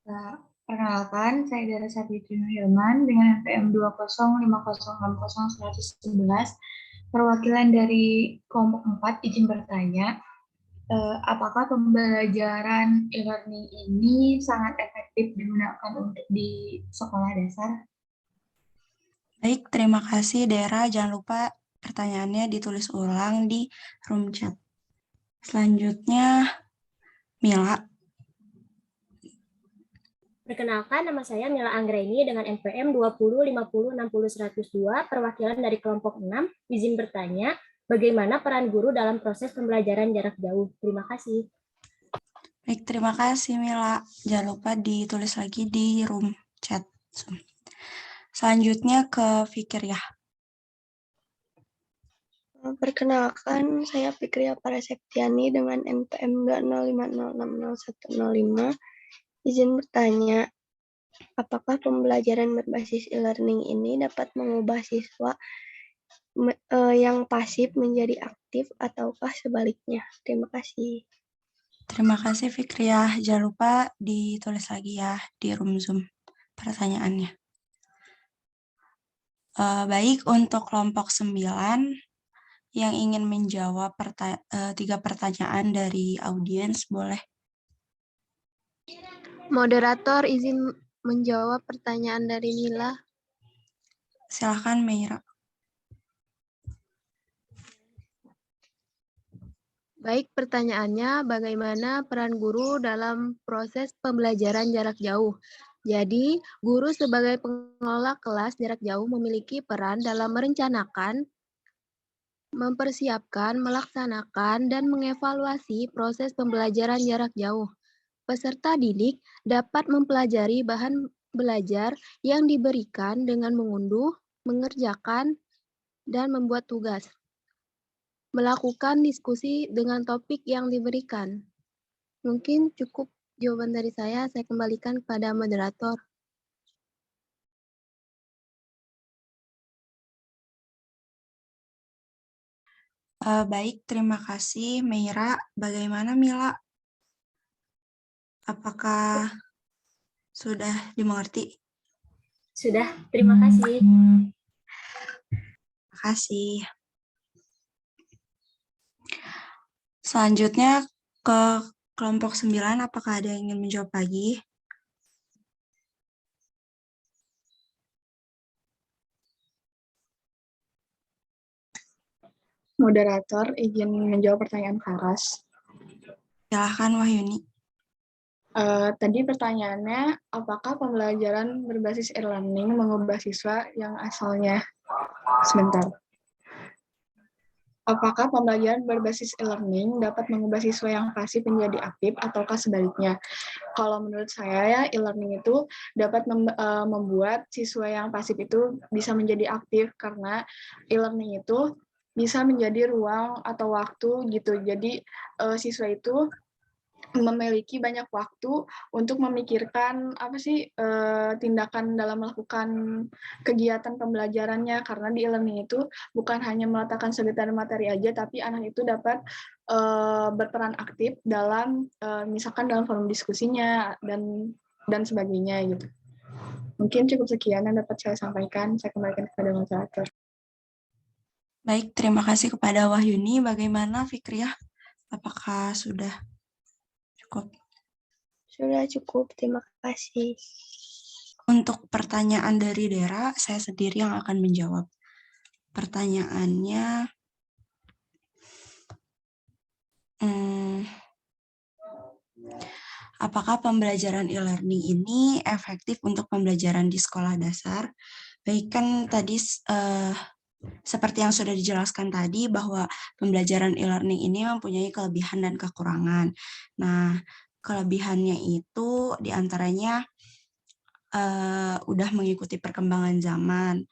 Nah, perkenalkan, saya Dara Sapitri Hilman dengan NPM 205060111, perwakilan dari kelompok 4 izin bertanya, apakah pembelajaran e-learning ini sangat efektif digunakan untuk di sekolah dasar? Baik, terima kasih Dera. Jangan lupa pertanyaannya ditulis ulang di room chat. Selanjutnya, Mila. Perkenalkan, nama saya Mila Anggraini dengan NPM 2050600102, perwakilan dari kelompok 6, izin bertanya, bagaimana peran guru dalam proses pembelajaran jarak jauh? Terima kasih. Baik, terima kasih Mila. Jangan lupa ditulis lagi di room chat. Selanjutnya ke Fikir ya. Perkenalkan, saya Fikria Parasektiani dengan NPM 205060105. Izin bertanya, apakah pembelajaran berbasis e-learning ini dapat mengubah siswa yang pasif menjadi aktif ataukah sebaliknya? Terima kasih. Terima kasih Fikriah. Jangan lupa ditulis lagi ya di room Zoom pertanyaannya. Baik, untuk kelompok 9 yang ingin menjawab 3 pertanyaan dari audiens, boleh. Moderator izin menjawab pertanyaan dari Mila. Silakan Meira. Baik, pertanyaannya bagaimana peran guru dalam proses pembelajaran jarak jauh? Jadi, guru sebagai pengelola kelas jarak jauh memiliki peran dalam merencanakan, mempersiapkan, melaksanakan, dan mengevaluasi proses pembelajaran jarak jauh. Peserta didik dapat mempelajari bahan belajar yang diberikan dengan mengunduh, mengerjakan, dan membuat tugas. Melakukan diskusi dengan topik yang diberikan. Mungkin cukup jawaban dari saya kembalikan kepada moderator. Baik, terima kasih Meira. Bagaimana Mila? Apakah sudah dimengerti? Sudah, terima kasih. Terima kasih. Selanjutnya ke kelompok 9, apakah ada yang ingin menjawab lagi? Moderator, izin menjawab pertanyaan Karas. Silahkan Wahyuni. Tadi pertanyaannya, apakah pembelajaran berbasis e-learning mengubah siswa yang asalnya? Sebentar. Apakah pembelajaran berbasis e-learning dapat mengubah siswa yang pasif menjadi aktif ataukah sebaliknya? Kalau menurut saya ya, e-learning itu dapat membuat siswa yang pasif itu bisa menjadi aktif karena e-learning itu bisa menjadi ruang atau waktu gitu. Jadi siswa itu memiliki banyak waktu untuk memikirkan apa sih tindakan dalam melakukan kegiatan pembelajarannya, karena di e-learning itu bukan hanya meletakkan sekedar materi aja, tapi anak itu dapat berperan aktif dalam misalkan dalam forum diskusinya dan sebagainya gitu. Mungkin cukup sekian yang dapat saya sampaikan. Saya kembalikan kepada moderator. Baik, terima kasih kepada Wahyuni. Bagaimana Fikriah? Apakah sudah cukup? Sudah cukup, terima kasih. Untuk pertanyaan dari Dera, saya sendiri yang akan menjawab. Pertanyaannya, apakah pembelajaran e-learning ini efektif untuk pembelajaran di sekolah dasar? Baik, kan tadi seperti yang sudah dijelaskan tadi bahwa pembelajaran e-learning ini mempunyai kelebihan dan kekurangan. Nah, kelebihannya itu diantaranya udah mengikuti perkembangan zaman.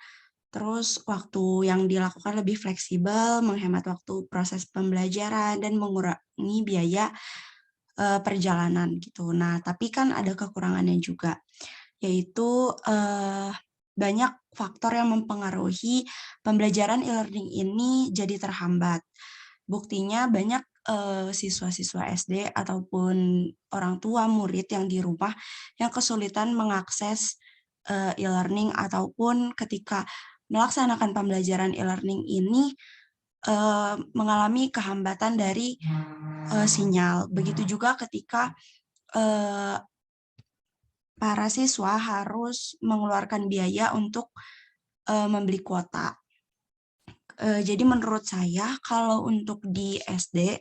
Terus waktu yang dilakukan lebih fleksibel, menghemat waktu proses pembelajaran, dan mengurangi biaya perjalanan gitu. Nah, tapi kan ada kekurangannya juga, yaitu banyak faktor yang mempengaruhi pembelajaran e-learning ini jadi terhambat. Buktinya banyak siswa-siswa SD ataupun orang tua murid yang di rumah yang kesulitan mengakses e-learning ataupun ketika melaksanakan pembelajaran e-learning ini mengalami kehambatan dari sinyal. Begitu juga ketika para siswa harus mengeluarkan biaya untuk membeli kuota. Jadi menurut saya kalau untuk di SD,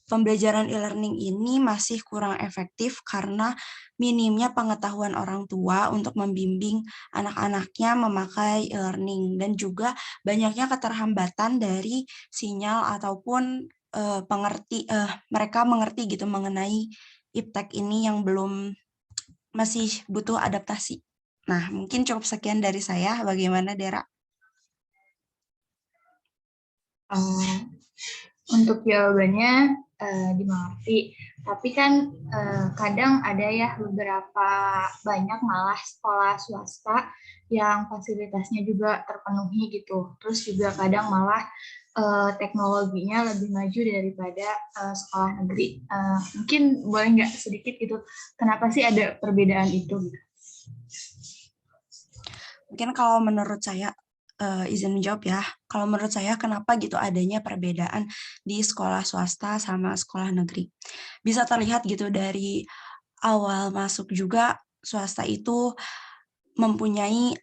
pembelajaran e-learning ini masih kurang efektif karena minimnya pengetahuan orang tua untuk membimbing anak-anaknya memakai e-learning dan juga banyaknya keterhambatan dari sinyal ataupun mereka mengerti gitu mengenai iptek ini yang masih butuh adaptasi. Nah, mungkin cukup sekian dari saya. Bagaimana, Dera? Untuk jawabannya dimengerti, tapi kan kadang ada ya beberapa banyak malah sekolah swasta yang fasilitasnya juga terpenuhi gitu. Terus juga kadang malah teknologinya lebih maju daripada sekolah negeri. Mungkin boleh nggak sedikit gitu, kenapa sih ada perbedaan itu? Mungkin kalau menurut saya, izin menjawab ya, kalau menurut saya kenapa gitu adanya perbedaan di sekolah swasta sama sekolah negeri. Bisa terlihat gitu dari awal masuk juga swasta itu mempunyai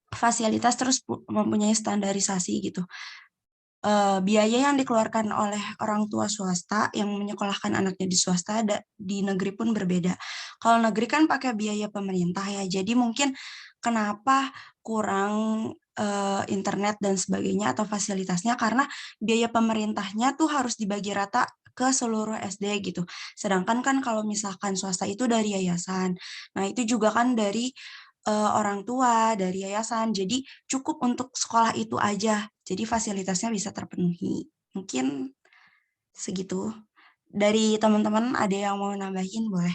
fasilitas terus mempunyai standarisasi gitu. Biaya yang dikeluarkan oleh orang tua swasta yang menyekolahkan anaknya di swasta di negeri pun berbeda. Kalau negeri kan pakai biaya pemerintah ya, jadi mungkin kenapa kurang internet dan sebagainya atau fasilitasnya karena biaya pemerintahnya tuh harus dibagi rata ke seluruh SD gitu. Sedangkan kan kalau misalkan swasta itu dari yayasan, nah itu juga kan dari orang tua, dari yayasan, jadi cukup untuk sekolah itu aja, jadi fasilitasnya bisa terpenuhi. Mungkin segitu. Dari teman-teman ada yang mau nambahin, boleh.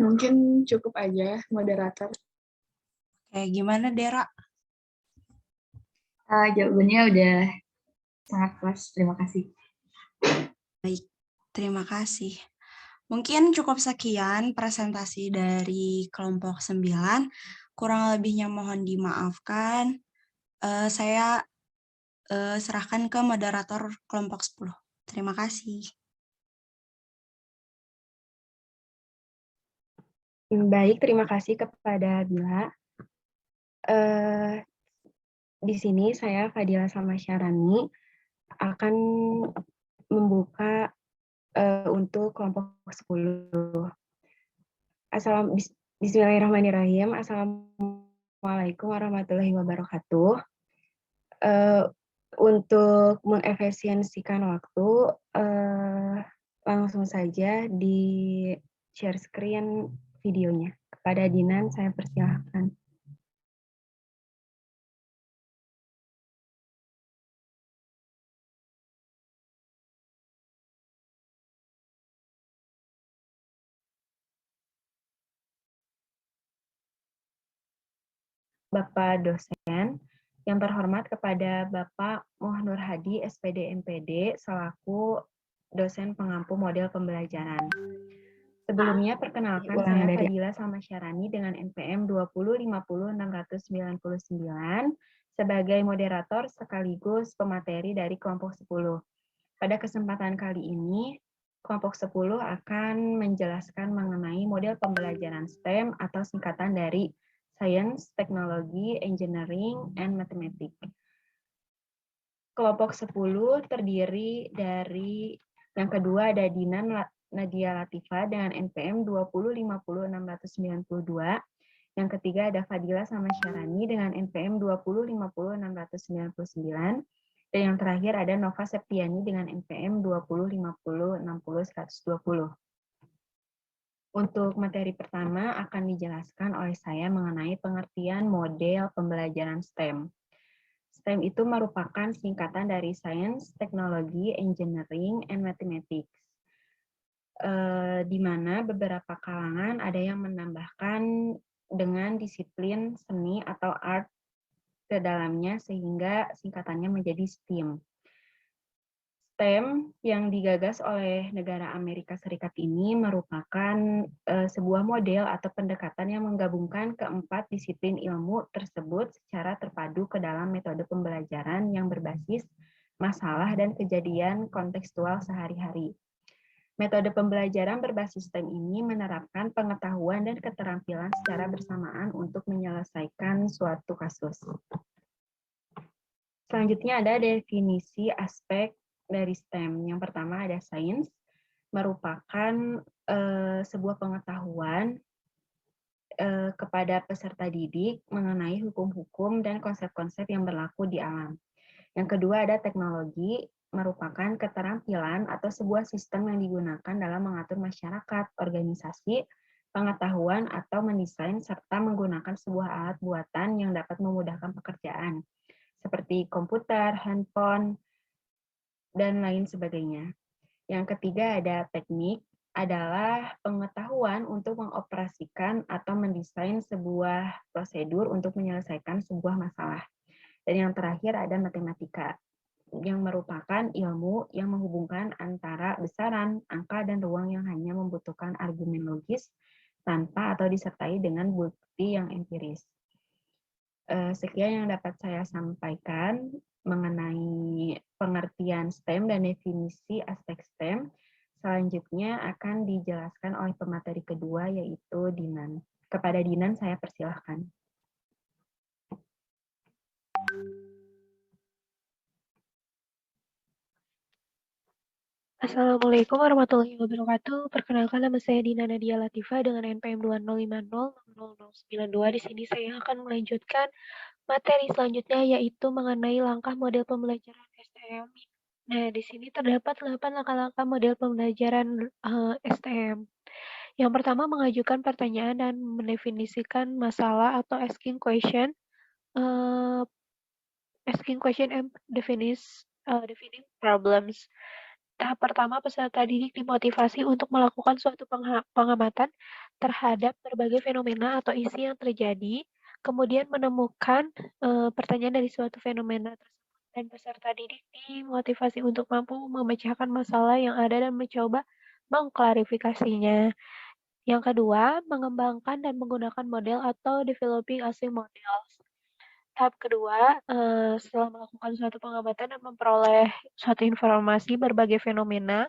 Mungkin cukup aja, moderator. Kayak gimana, Dera? Jawabannya udah sangat kelas, terima kasih. Baik, terima kasih. Mungkin cukup sekian presentasi dari kelompok 9. Kurang lebihnya mohon dimaafkan. Saya serahkan ke moderator kelompok 10. Terima kasih. Baik, terima kasih kepada Bila. Di sini saya Fadila Samasyarani akan membuka untuk kelompok 10. Bismillahirrahmanirrahim. Assalamualaikum warahmatullahi wabarakatuh. Untuk mengefisiensikan waktu, langsung saja di share screen videonya. Kepada Dinan, saya persilahkan. Bapak dosen, yang terhormat kepada Bapak Muh Nur Hadi, SPD MPD, selaku dosen pengampu model pembelajaran. Sebelumnya, perkenalkan saya Fadila Samasyarani dengan NPM 2050699 sebagai moderator sekaligus pemateri dari kelompok 10. Pada kesempatan kali ini, kelompok 10 akan menjelaskan mengenai model pembelajaran STEM atau singkatan dari Science, Technology, Engineering, and Mathematics. Kelompok 10 terdiri dari yang kedua ada Dinan Nadia Latifa dengan NPM 2050692. Yang ketiga ada Fadila Samasyarani dengan NPM 2050699. Dan yang terakhir ada Nova Septiani dengan NPM 205060120. Untuk materi pertama akan dijelaskan oleh saya mengenai pengertian model pembelajaran STEM. STEM itu merupakan singkatan dari Science, Technology, Engineering, and Mathematics. di mana beberapa kalangan ada yang menambahkan dengan disiplin seni atau art ke dalamnya sehingga singkatannya menjadi STEAM. STEM yang digagas oleh negara Amerika Serikat ini merupakan sebuah model atau pendekatan yang menggabungkan keempat disiplin ilmu tersebut secara terpadu ke dalam metode pembelajaran yang berbasis masalah dan kejadian kontekstual sehari-hari. Metode pembelajaran berbasis STEM ini menerapkan pengetahuan dan keterampilan secara bersamaan untuk menyelesaikan suatu kasus. Selanjutnya ada definisi aspek dari STEM. Yang pertama ada sains, merupakan sebuah pengetahuan kepada peserta didik mengenai hukum-hukum dan konsep-konsep yang berlaku di alam. Yang kedua ada teknologi, merupakan keterampilan atau sebuah sistem yang digunakan dalam mengatur masyarakat, organisasi, pengetahuan, atau mendesain serta menggunakan sebuah alat buatan yang dapat memudahkan pekerjaan, seperti komputer, handphone, dan lain sebagainya. Yang ketiga ada teknik, adalah pengetahuan untuk mengoperasikan atau mendesain sebuah prosedur untuk menyelesaikan sebuah masalah. Dan yang terakhir ada matematika, yang merupakan ilmu yang menghubungkan antara besaran, angka, dan ruang yang hanya membutuhkan argumen logis tanpa atau disertai dengan bukti yang empiris. Sekian yang dapat saya sampaikan mengenai pengertian STEM dan definisi aspek STEM. Selanjutnya akan dijelaskan oleh pemateri kedua, yaitu Dinan. Kepada Dinan saya persilahkan. Assalamualaikum warahmatullahi wabarakatuh. Perkenalkan, nama saya Dina Nadia Latifah dengan NPM 20500092. Di sini saya akan melanjutkan materi selanjutnya, yaitu mengenai langkah model pembelajaran STM. Nah, di sini terdapat 8 langkah-langkah model pembelajaran STM. Yang pertama, mengajukan pertanyaan dan mendefinisikan masalah atau asking question and defining problems. Tahap pertama, peserta didik dimotivasi untuk melakukan suatu pengamatan terhadap berbagai fenomena atau isi yang terjadi, kemudian menemukan pertanyaan dari suatu fenomena tersebut, dan peserta didik dimotivasi untuk mampu memecahkan masalah yang ada dan mencoba mengklarifikasinya. Yang kedua, mengembangkan dan menggunakan model atau developing async models. Tahap kedua, setelah melakukan suatu pengamatan dan memperoleh suatu informasi berbagai fenomena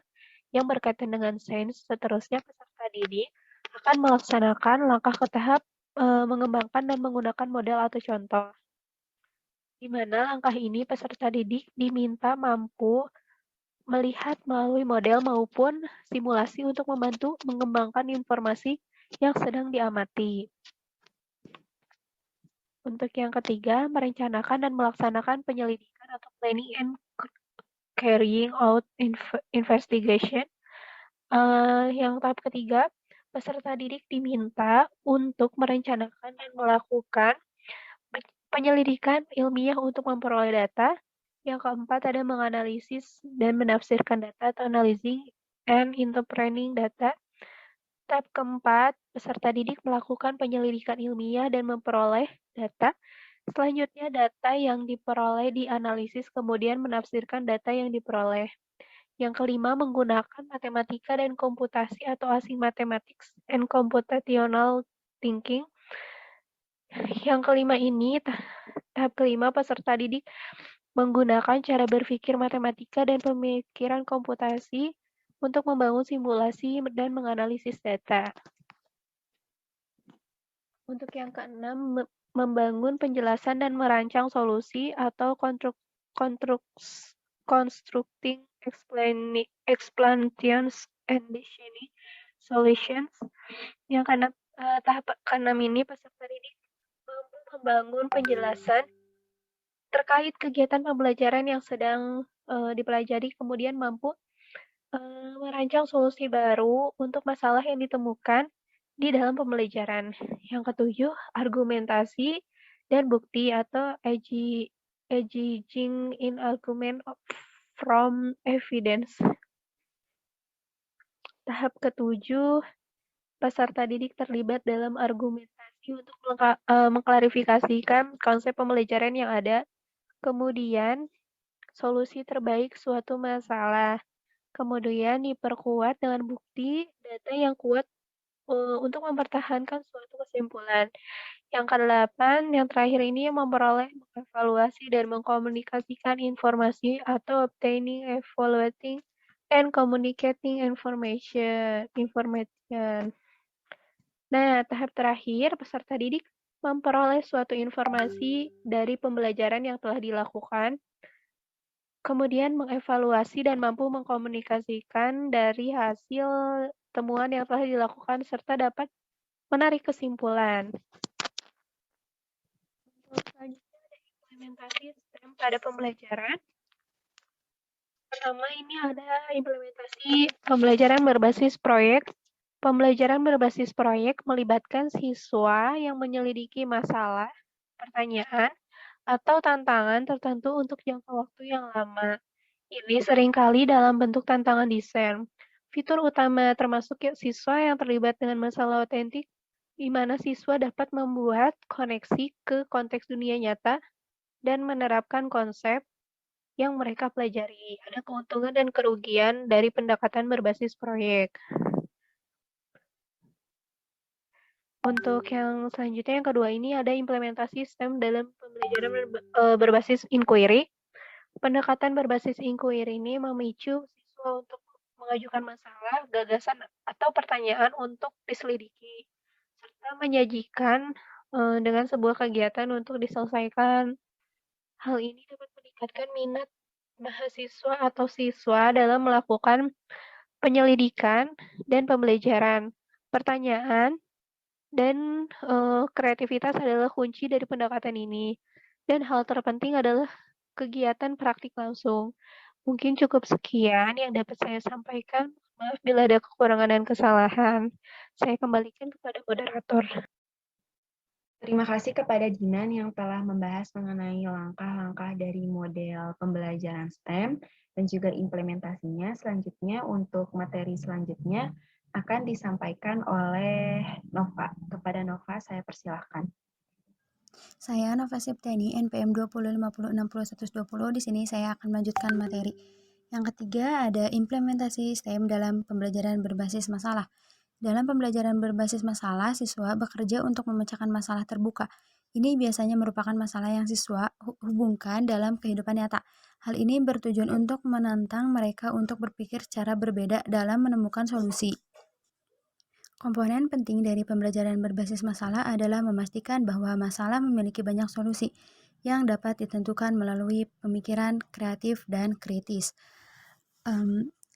yang berkaitan dengan sains, seterusnya peserta didik akan melaksanakan langkah ke tahap mengembangkan dan menggunakan model atau contoh. Di mana langkah ini peserta didik diminta mampu melihat melalui model maupun simulasi untuk membantu mengembangkan informasi yang sedang diamati. Untuk yang ketiga, merencanakan dan melaksanakan penyelidikan atau planning and carrying out investigation. Yang tahap ketiga, peserta didik diminta untuk merencanakan dan melakukan penyelidikan ilmiah untuk memperoleh data. Yang keempat, ada menganalisis dan menafsirkan data atau analyzing and interpreting data. Tahap keempat, peserta didik melakukan penyelidikan ilmiah dan memperoleh data. Selanjutnya, data yang diperoleh dianalisis, kemudian menafsirkan data yang diperoleh. Yang kelima, menggunakan matematika dan komputasi atau async mathematics and computational thinking. Yang kelima ini, tahap kelima, peserta didik menggunakan cara berpikir matematika dan pemikiran komputasi untuk membangun simulasi dan menganalisis data. Untuk yang keenam, membangun penjelasan dan merancang solusi atau constructing explanations and designing solutions. Yang keenam, tahap keenam ini peserta didik mampu membangun penjelasan terkait kegiatan pembelajaran yang sedang dipelajari, kemudian mampu merancang solusi baru untuk masalah yang ditemukan di dalam pembelajaran. Yang ketujuh, argumentasi dan bukti atau engaging in argument from evidence. Tahap ketujuh, peserta didik terlibat dalam argumentasi untuk mengklarifikasikan konsep pembelajaran yang ada, kemudian solusi terbaik suatu masalah, kemudian diperkuat dengan bukti data yang kuat untuk mempertahankan suatu kesimpulan. Yang kedelapan, yang terakhir ini memperoleh, mengevaluasi, dan mengkomunikasikan informasi atau obtaining, evaluating, and communicating information. Nah, tahap terakhir, peserta didik memperoleh suatu informasi dari pembelajaran yang telah dilakukan, kemudian mengevaluasi dan mampu mengkomunikasikan dari hasil temuan yang telah dilakukan, serta dapat menarik kesimpulan. Selanjutnya ada implementasi STEM pada pembelajaran. Pertama ini ada implementasi pembelajaran berbasis proyek. Pembelajaran berbasis proyek melibatkan siswa yang menyelidiki masalah, pertanyaan, atau tantangan tertentu untuk jangka waktu yang lama. Ini seringkali dalam bentuk tantangan desain. Fitur utama termasuk siswa yang terlibat dengan masalah otentik, di mana siswa dapat membuat koneksi ke konteks dunia nyata dan menerapkan konsep yang mereka pelajari. Ada keuntungan dan kerugian dari pendekatan berbasis proyek. Untuk yang selanjutnya, yang kedua ini ada implementasi STEM dalam pembelajaran berbasis inquiry. Pendekatan berbasis inquiry ini memicu siswa untuk mengajukan masalah, gagasan, atau pertanyaan untuk diselidiki, serta menyajikan dengan sebuah kegiatan untuk diselesaikan. Hal ini dapat meningkatkan minat mahasiswa atau siswa dalam melakukan penyelidikan dan pembelajaran. Pertanyaan dan kreativitas adalah kunci dari pendekatan ini. Dan hal terpenting adalah kegiatan praktik langsung. Mungkin cukup sekian yang dapat saya sampaikan. Maaf bila ada kekurangan dan kesalahan. Saya kembalikan kepada moderator. Terima kasih kepada Jinan yang telah membahas mengenai langkah-langkah dari model pembelajaran STEM dan juga implementasinya. Selanjutnya untuk materi selanjutnya akan disampaikan oleh Nova. Kepada Nova saya persilahkan. Saya Nova Septiani, NPM 2050601120. Di sini saya akan melanjutkan materi. Yang ketiga ada implementasi STEM dalam pembelajaran berbasis masalah. Dalam pembelajaran berbasis masalah, siswa bekerja untuk memecahkan masalah terbuka. Ini biasanya merupakan masalah yang siswa hubungkan dalam kehidupan nyata. Hal ini bertujuan untuk menantang mereka untuk berpikir secara berbeda dalam menemukan solusi. Komponen penting dari pembelajaran berbasis masalah adalah memastikan bahwa masalah memiliki banyak solusi yang dapat ditentukan melalui pemikiran kreatif dan kritis.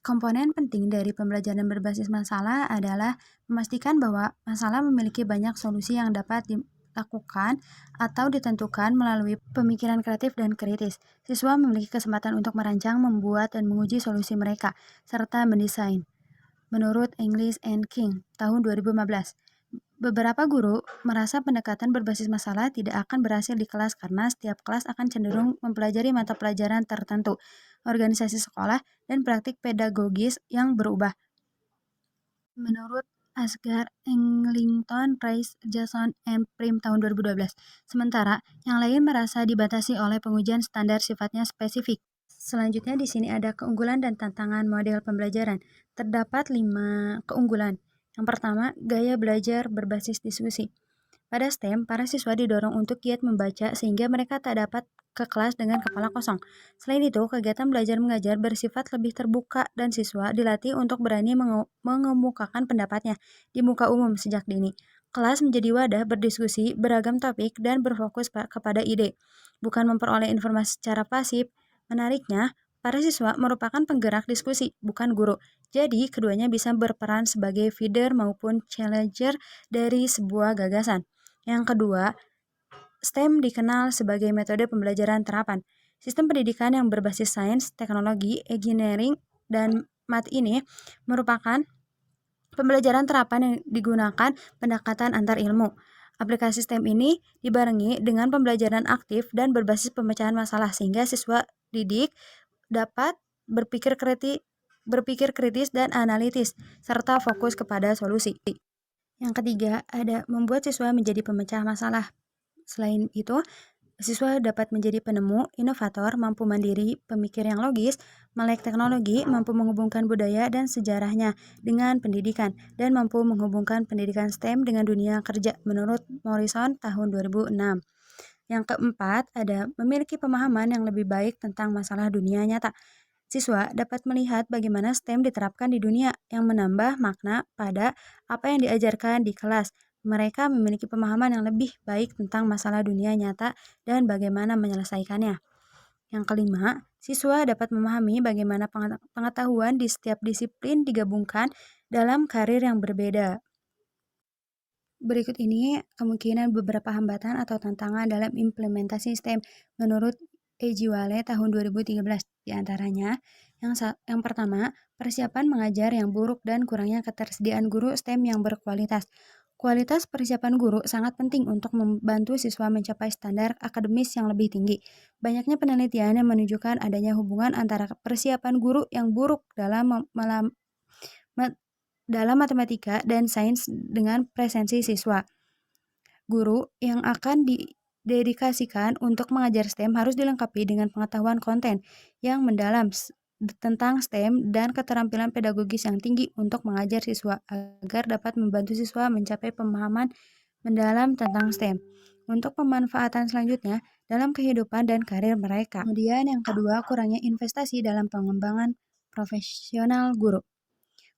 Komponen penting dari pembelajaran berbasis masalah adalah memastikan bahwa masalah memiliki banyak solusi yang dapat dilakukan atau ditentukan melalui pemikiran kreatif dan kritis. Siswa memiliki kesempatan untuk merancang, membuat, dan menguji solusi mereka, serta mendesain. Menurut English and King, tahun 2015, beberapa guru merasa pendekatan berbasis masalah tidak akan berhasil di kelas karena setiap kelas akan cenderung mempelajari mata pelajaran tertentu, organisasi sekolah, dan praktik pedagogis yang berubah. Menurut Asgar, Englington, Rice, Jason, and Prim tahun 2012. Sementara, yang lain merasa dibatasi oleh pengujian standar sifatnya spesifik. Selanjutnya di sini ada keunggulan dan tantangan model pembelajaran. Terdapat 5 keunggulan. Yang pertama, gaya belajar berbasis diskusi. Pada STEM, para siswa didorong untuk giat membaca sehingga mereka tak dapat ke kelas dengan kepala kosong. Selain itu, kegiatan belajar mengajar bersifat lebih terbuka dan siswa dilatih untuk berani mengemukakan pendapatnya di muka umum sejak dini. Kelas menjadi wadah berdiskusi beragam topik dan berfokus kepada ide, bukan memperoleh informasi secara pasif. Menariknya, para siswa merupakan penggerak diskusi, bukan guru. Jadi, keduanya bisa berperan sebagai feeder maupun challenger dari sebuah gagasan. Yang kedua, STEM dikenal sebagai metode pembelajaran terapan. Sistem pendidikan yang berbasis sains, teknologi, engineering, dan math ini merupakan pembelajaran terapan yang digunakan pendekatan antar ilmu. Aplikasi STEM ini dibarengi dengan pembelajaran aktif dan berbasis pemecahan masalah sehingga siswa didik dapat berpikir berpikir kritis dan analitis, serta fokus kepada solusi. Yang ketiga, ada membuat siswa menjadi pemecah masalah. Selain itu, siswa dapat menjadi penemu, inovator, mampu mandiri, pemikir yang logis, melek teknologi, mampu menghubungkan budaya dan sejarahnya dengan pendidikan, dan mampu menghubungkan pendidikan STEM dengan dunia kerja menurut Morrison tahun 2006. Yang keempat, ada memiliki pemahaman yang lebih baik tentang masalah dunia nyata. Siswa dapat melihat bagaimana STEM diterapkan di dunia yang menambah makna pada apa yang diajarkan di kelas. Mereka memiliki pemahaman yang lebih baik tentang masalah dunia nyata dan bagaimana menyelesaikannya. Yang kelima, siswa dapat memahami bagaimana pengetahuan di setiap disiplin digabungkan dalam karir yang berbeda. Berikut ini kemungkinan beberapa hambatan atau tantangan dalam implementasi STEM menurut Ejiwale tahun 2013. Di antaranya, yang pertama, persiapan mengajar yang buruk dan kurangnya ketersediaan guru STEM yang berkualitas. Kualitas persiapan guru sangat penting untuk membantu siswa mencapai standar akademis yang lebih tinggi. Banyaknya penelitian yang menunjukkan adanya hubungan antara persiapan guru yang buruk dalam matematika dan sains dengan presensi siswa. Guru yang akan didedikasikan untuk mengajar STEM harus dilengkapi dengan pengetahuan konten yang mendalam tentang STEM dan keterampilan pedagogis yang tinggi untuk mengajar siswa agar dapat membantu siswa mencapai pemahaman mendalam tentang STEM untuk pemanfaatan selanjutnya dalam kehidupan dan karir mereka. Kemudian yang kedua, kurangnya investasi dalam pengembangan profesional guru.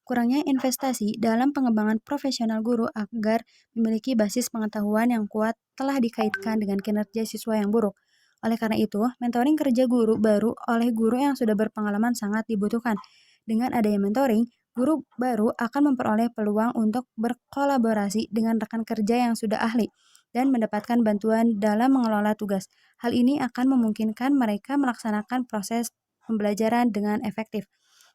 Kurangnya investasi dalam pengembangan profesional guru agar memiliki basis pengetahuan yang kuat telah dikaitkan dengan kinerja siswa yang buruk. Oleh karena itu, mentoring kerja guru baru oleh guru yang sudah berpengalaman sangat dibutuhkan. Dengan adanya mentoring, guru baru akan memperoleh peluang untuk berkolaborasi dengan rekan kerja yang sudah ahli dan mendapatkan bantuan dalam mengelola tugas. Hal ini akan memungkinkan mereka melaksanakan proses pembelajaran dengan efektif.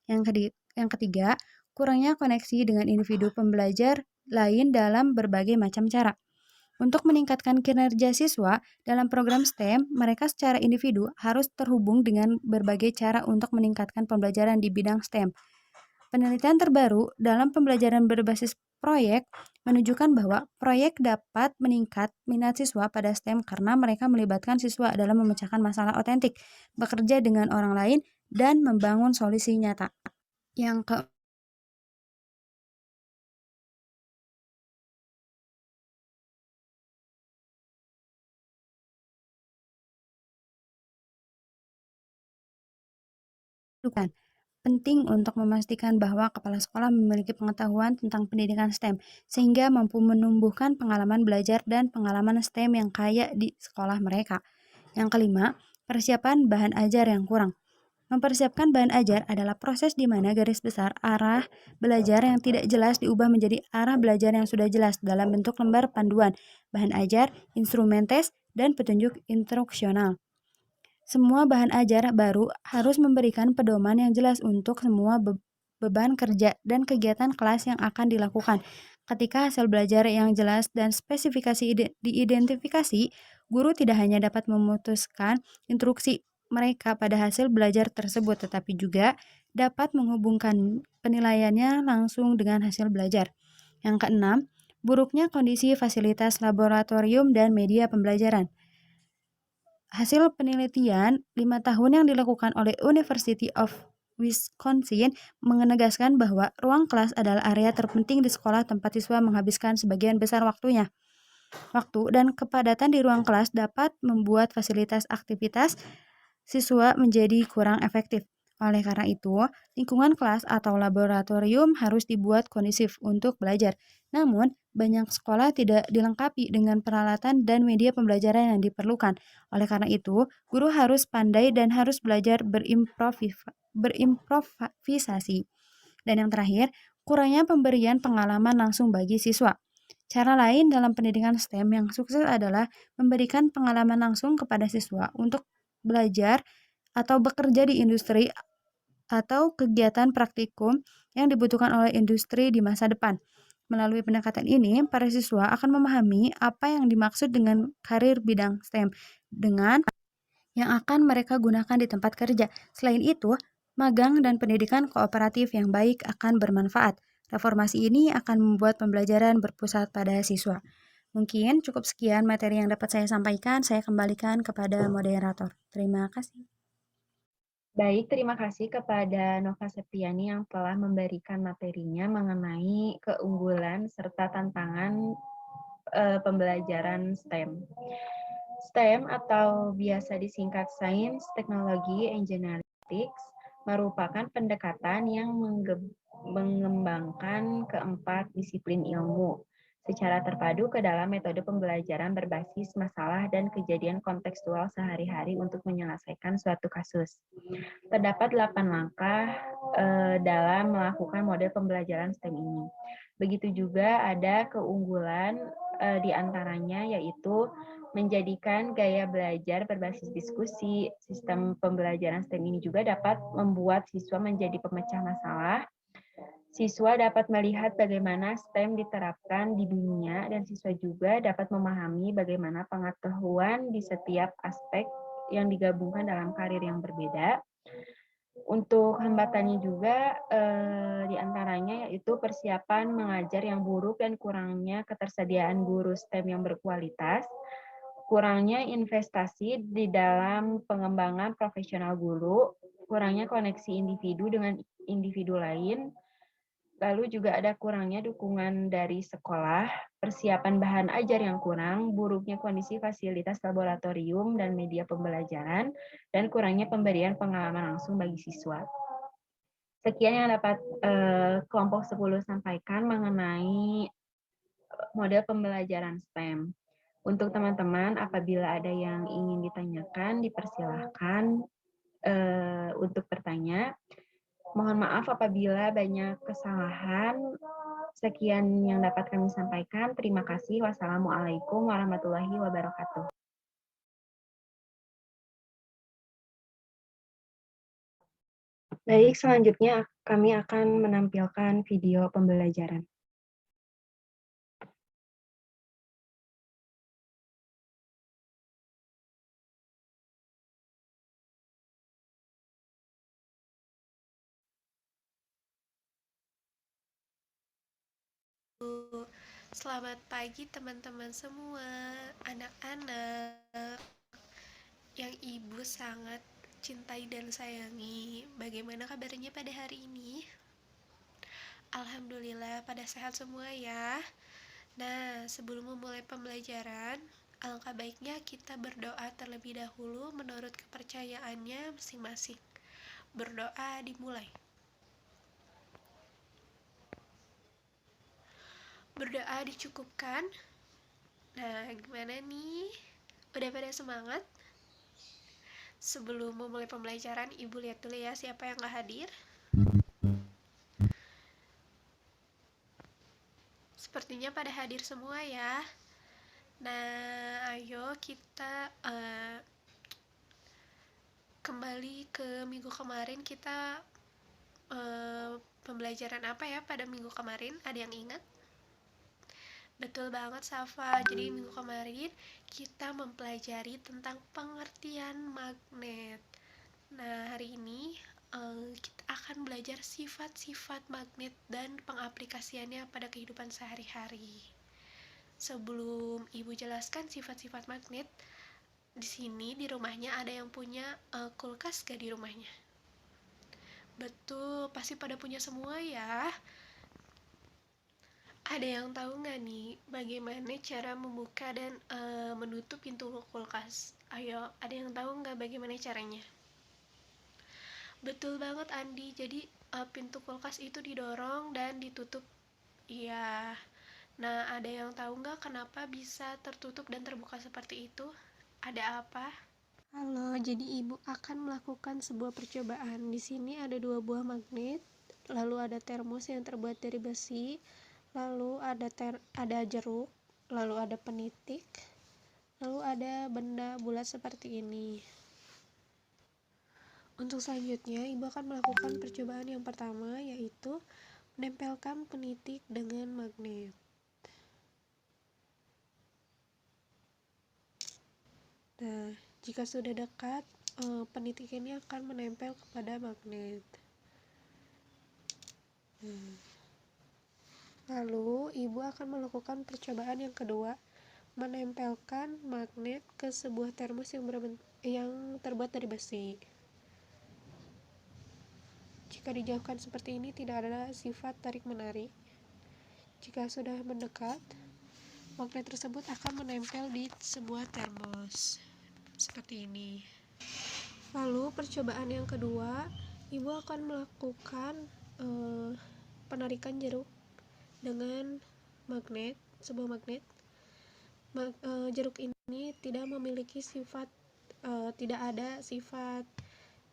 Yang ketiga, kurangnya koneksi dengan individu pembelajar lain dalam berbagai macam cara. Untuk meningkatkan kinerja siswa dalam program STEM, mereka secara individu harus terhubung dengan berbagai cara untuk meningkatkan pembelajaran di bidang STEM. Penelitian terbaru dalam pembelajaran berbasis proyek menunjukkan bahwa proyek dapat meningkat minat siswa pada STEM karena mereka melibatkan siswa dalam memecahkan masalah otentik, bekerja dengan orang lain, dan membangun solusi nyata. Yang penting untuk memastikan bahwa kepala sekolah memiliki pengetahuan tentang pendidikan STEM, sehingga mampu menumbuhkan pengalaman belajar dan pengalaman STEM yang kaya di sekolah mereka. Yang kelima, persiapan bahan ajar yang kurang. Mempersiapkan bahan ajar adalah proses di mana garis besar arah belajar yang tidak jelas diubah menjadi arah belajar yang sudah jelas dalam bentuk lembar panduan, bahan ajar, instrumen tes, dan petunjuk instruksional. Semua bahan ajar baru harus memberikan pedoman yang jelas untuk semua beban kerja dan kegiatan kelas yang akan dilakukan. Ketika hasil belajar yang jelas dan spesifikasi diidentifikasi, guru tidak hanya dapat memutuskan instruksi mereka pada hasil belajar tersebut, tetapi juga dapat menghubungkan penilaiannya langsung dengan hasil belajar. Yang keenam, buruknya kondisi fasilitas laboratorium dan media pembelajaran. Hasil penelitian 5 tahun yang dilakukan oleh University of Wisconsin menegaskan bahwa ruang kelas adalah area terpenting di sekolah tempat siswa menghabiskan sebagian besar waktunya. Waktu dan kepadatan di ruang kelas dapat membuat fasilitas aktivitas siswa menjadi kurang efektif. Oleh karena itu, lingkungan kelas atau laboratorium harus dibuat kondusif untuk belajar. Namun, banyak sekolah tidak dilengkapi dengan peralatan dan media pembelajaran yang diperlukan. Oleh karena itu, guru harus pandai dan harus belajar berimprovisasi. Dan yang terakhir, kurangnya pemberian pengalaman langsung bagi siswa. Cara lain dalam pendidikan STEM yang sukses adalah memberikan pengalaman langsung kepada siswa untuk belajar atau bekerja di industri atau kegiatan praktikum yang dibutuhkan oleh industri di masa depan. Melalui pendekatan ini, para siswa akan memahami apa yang dimaksud dengan karir bidang STEM dengan yang akan mereka gunakan di tempat kerja. Selain itu, Magang dan pendidikan kooperatif yang baik akan bermanfaat. Reformasi ini akan membuat pembelajaran berpusat pada siswa. Mungkin cukup sekian materi yang dapat saya sampaikan. Saya kembalikan kepada moderator. Terima kasih. Baik, terima kasih kepada Nova Septiani yang telah memberikan materinya mengenai keunggulan serta tantangan pembelajaran STEM. STEM atau biasa disingkat Sains, Teknologi, Engineering, merupakan pendekatan yang mengembangkan keempat disiplin ilmu secara terpadu ke dalam metode pembelajaran berbasis masalah dan kejadian kontekstual sehari-hari untuk menyelesaikan suatu kasus. Terdapat 8 langkah dalam melakukan model pembelajaran STEM ini. Begitu juga ada keunggulan di antaranya yaitu menjadikan gaya belajar berbasis diskusi. Sistem pembelajaran STEM ini juga dapat membuat siswa menjadi pemecah masalah. Siswa dapat melihat bagaimana STEM diterapkan di dunia dan siswa juga dapat memahami bagaimana pengetahuan di setiap aspek yang digabungkan dalam karir yang berbeda. Untuk hambatannya juga diantaranya yaitu persiapan mengajar yang buruk dan kurangnya ketersediaan guru STEM yang berkualitas, kurangnya investasi di dalam pengembangan profesional guru, kurangnya koneksi individu dengan individu lain, lalu juga ada kurangnya dukungan dari sekolah, persiapan bahan ajar yang kurang, buruknya kondisi fasilitas laboratorium dan media pembelajaran, dan kurangnya pemberian pengalaman langsung bagi siswa. Sekian yang dapat kelompok 10 sampaikan mengenai model pembelajaran STEM. Untuk teman-teman, apabila ada yang ingin ditanyakan, dipersilahkan untuk bertanya. Mohon maaf apabila banyak kesalahan. Sekian yang dapat kami sampaikan. Terima kasih. Wassalamualaikum warahmatullahi wabarakatuh. Baik, selanjutnya kami akan menampilkan video pembelajaran. Selamat pagi teman-teman semua, anak-anak yang ibu sangat cintai dan sayangi. Bagaimana kabarnya pada hari ini? Alhamdulillah pada sehat semua ya. Nah, sebelum memulai pembelajaran, alangkah baiknya kita berdoa terlebih dahulu menurut kepercayaannya masing-masing. Berdoa dimulai. Berdoa dicukupkan. Nah, gimana nih? Udah pada semangat? Sebelum memulai pembelajaran, Ibu lihat dulu ya siapa yang gak hadir. Sepertinya pada hadir semua ya. Nah, ayo kita kembali ke minggu kemarin. Kita pembelajaran apa ya pada minggu kemarin? Ada yang ingat? Betul banget Safa, jadi minggu kemarin kita mempelajari tentang pengertian magnet. Nah, hari ini kita akan belajar sifat-sifat magnet dan pengaplikasiannya pada kehidupan sehari-hari. Sebelum Ibu jelaskan sifat-sifat magnet, di sini di rumahnya ada yang punya kulkas gak di rumahnya? Betul, pasti pada punya semua ya. Ada yang tahu nggak nih bagaimana cara membuka dan menutup pintu kulkas? Ayo, ada yang tahu nggak bagaimana caranya? Betul banget Andi, jadi pintu kulkas itu didorong dan ditutup. Iya. Nah, ada yang tahu nggak kenapa bisa tertutup dan terbuka seperti itu? Ada apa? Halo, jadi Ibu akan melakukan sebuah percobaan. Di sini ada 2 buah magnet, lalu ada termos yang terbuat dari besi, lalu ada jeruk, lalu ada penitik, lalu ada benda bulat seperti ini. Untuk selanjutnya, Ibu akan melakukan percobaan yang pertama, yaitu menempelkan penitik dengan magnet. Nah, jika sudah dekat, Penitik ini akan menempel kepada magnet. Lalu, ibu akan melakukan percobaan yang kedua, menempelkan magnet ke sebuah termos yang terbuat dari besi. Jika dijauhkan seperti ini, tidak ada sifat tarik-menarik. Jika sudah mendekat, magnet tersebut akan menempel di sebuah termos. Seperti ini. Lalu, percobaan yang kedua, ibu akan melakukan penarikan jeruk dengan magnet, sebuah magnet. Jeruk ini tidak memiliki sifat, tidak ada sifat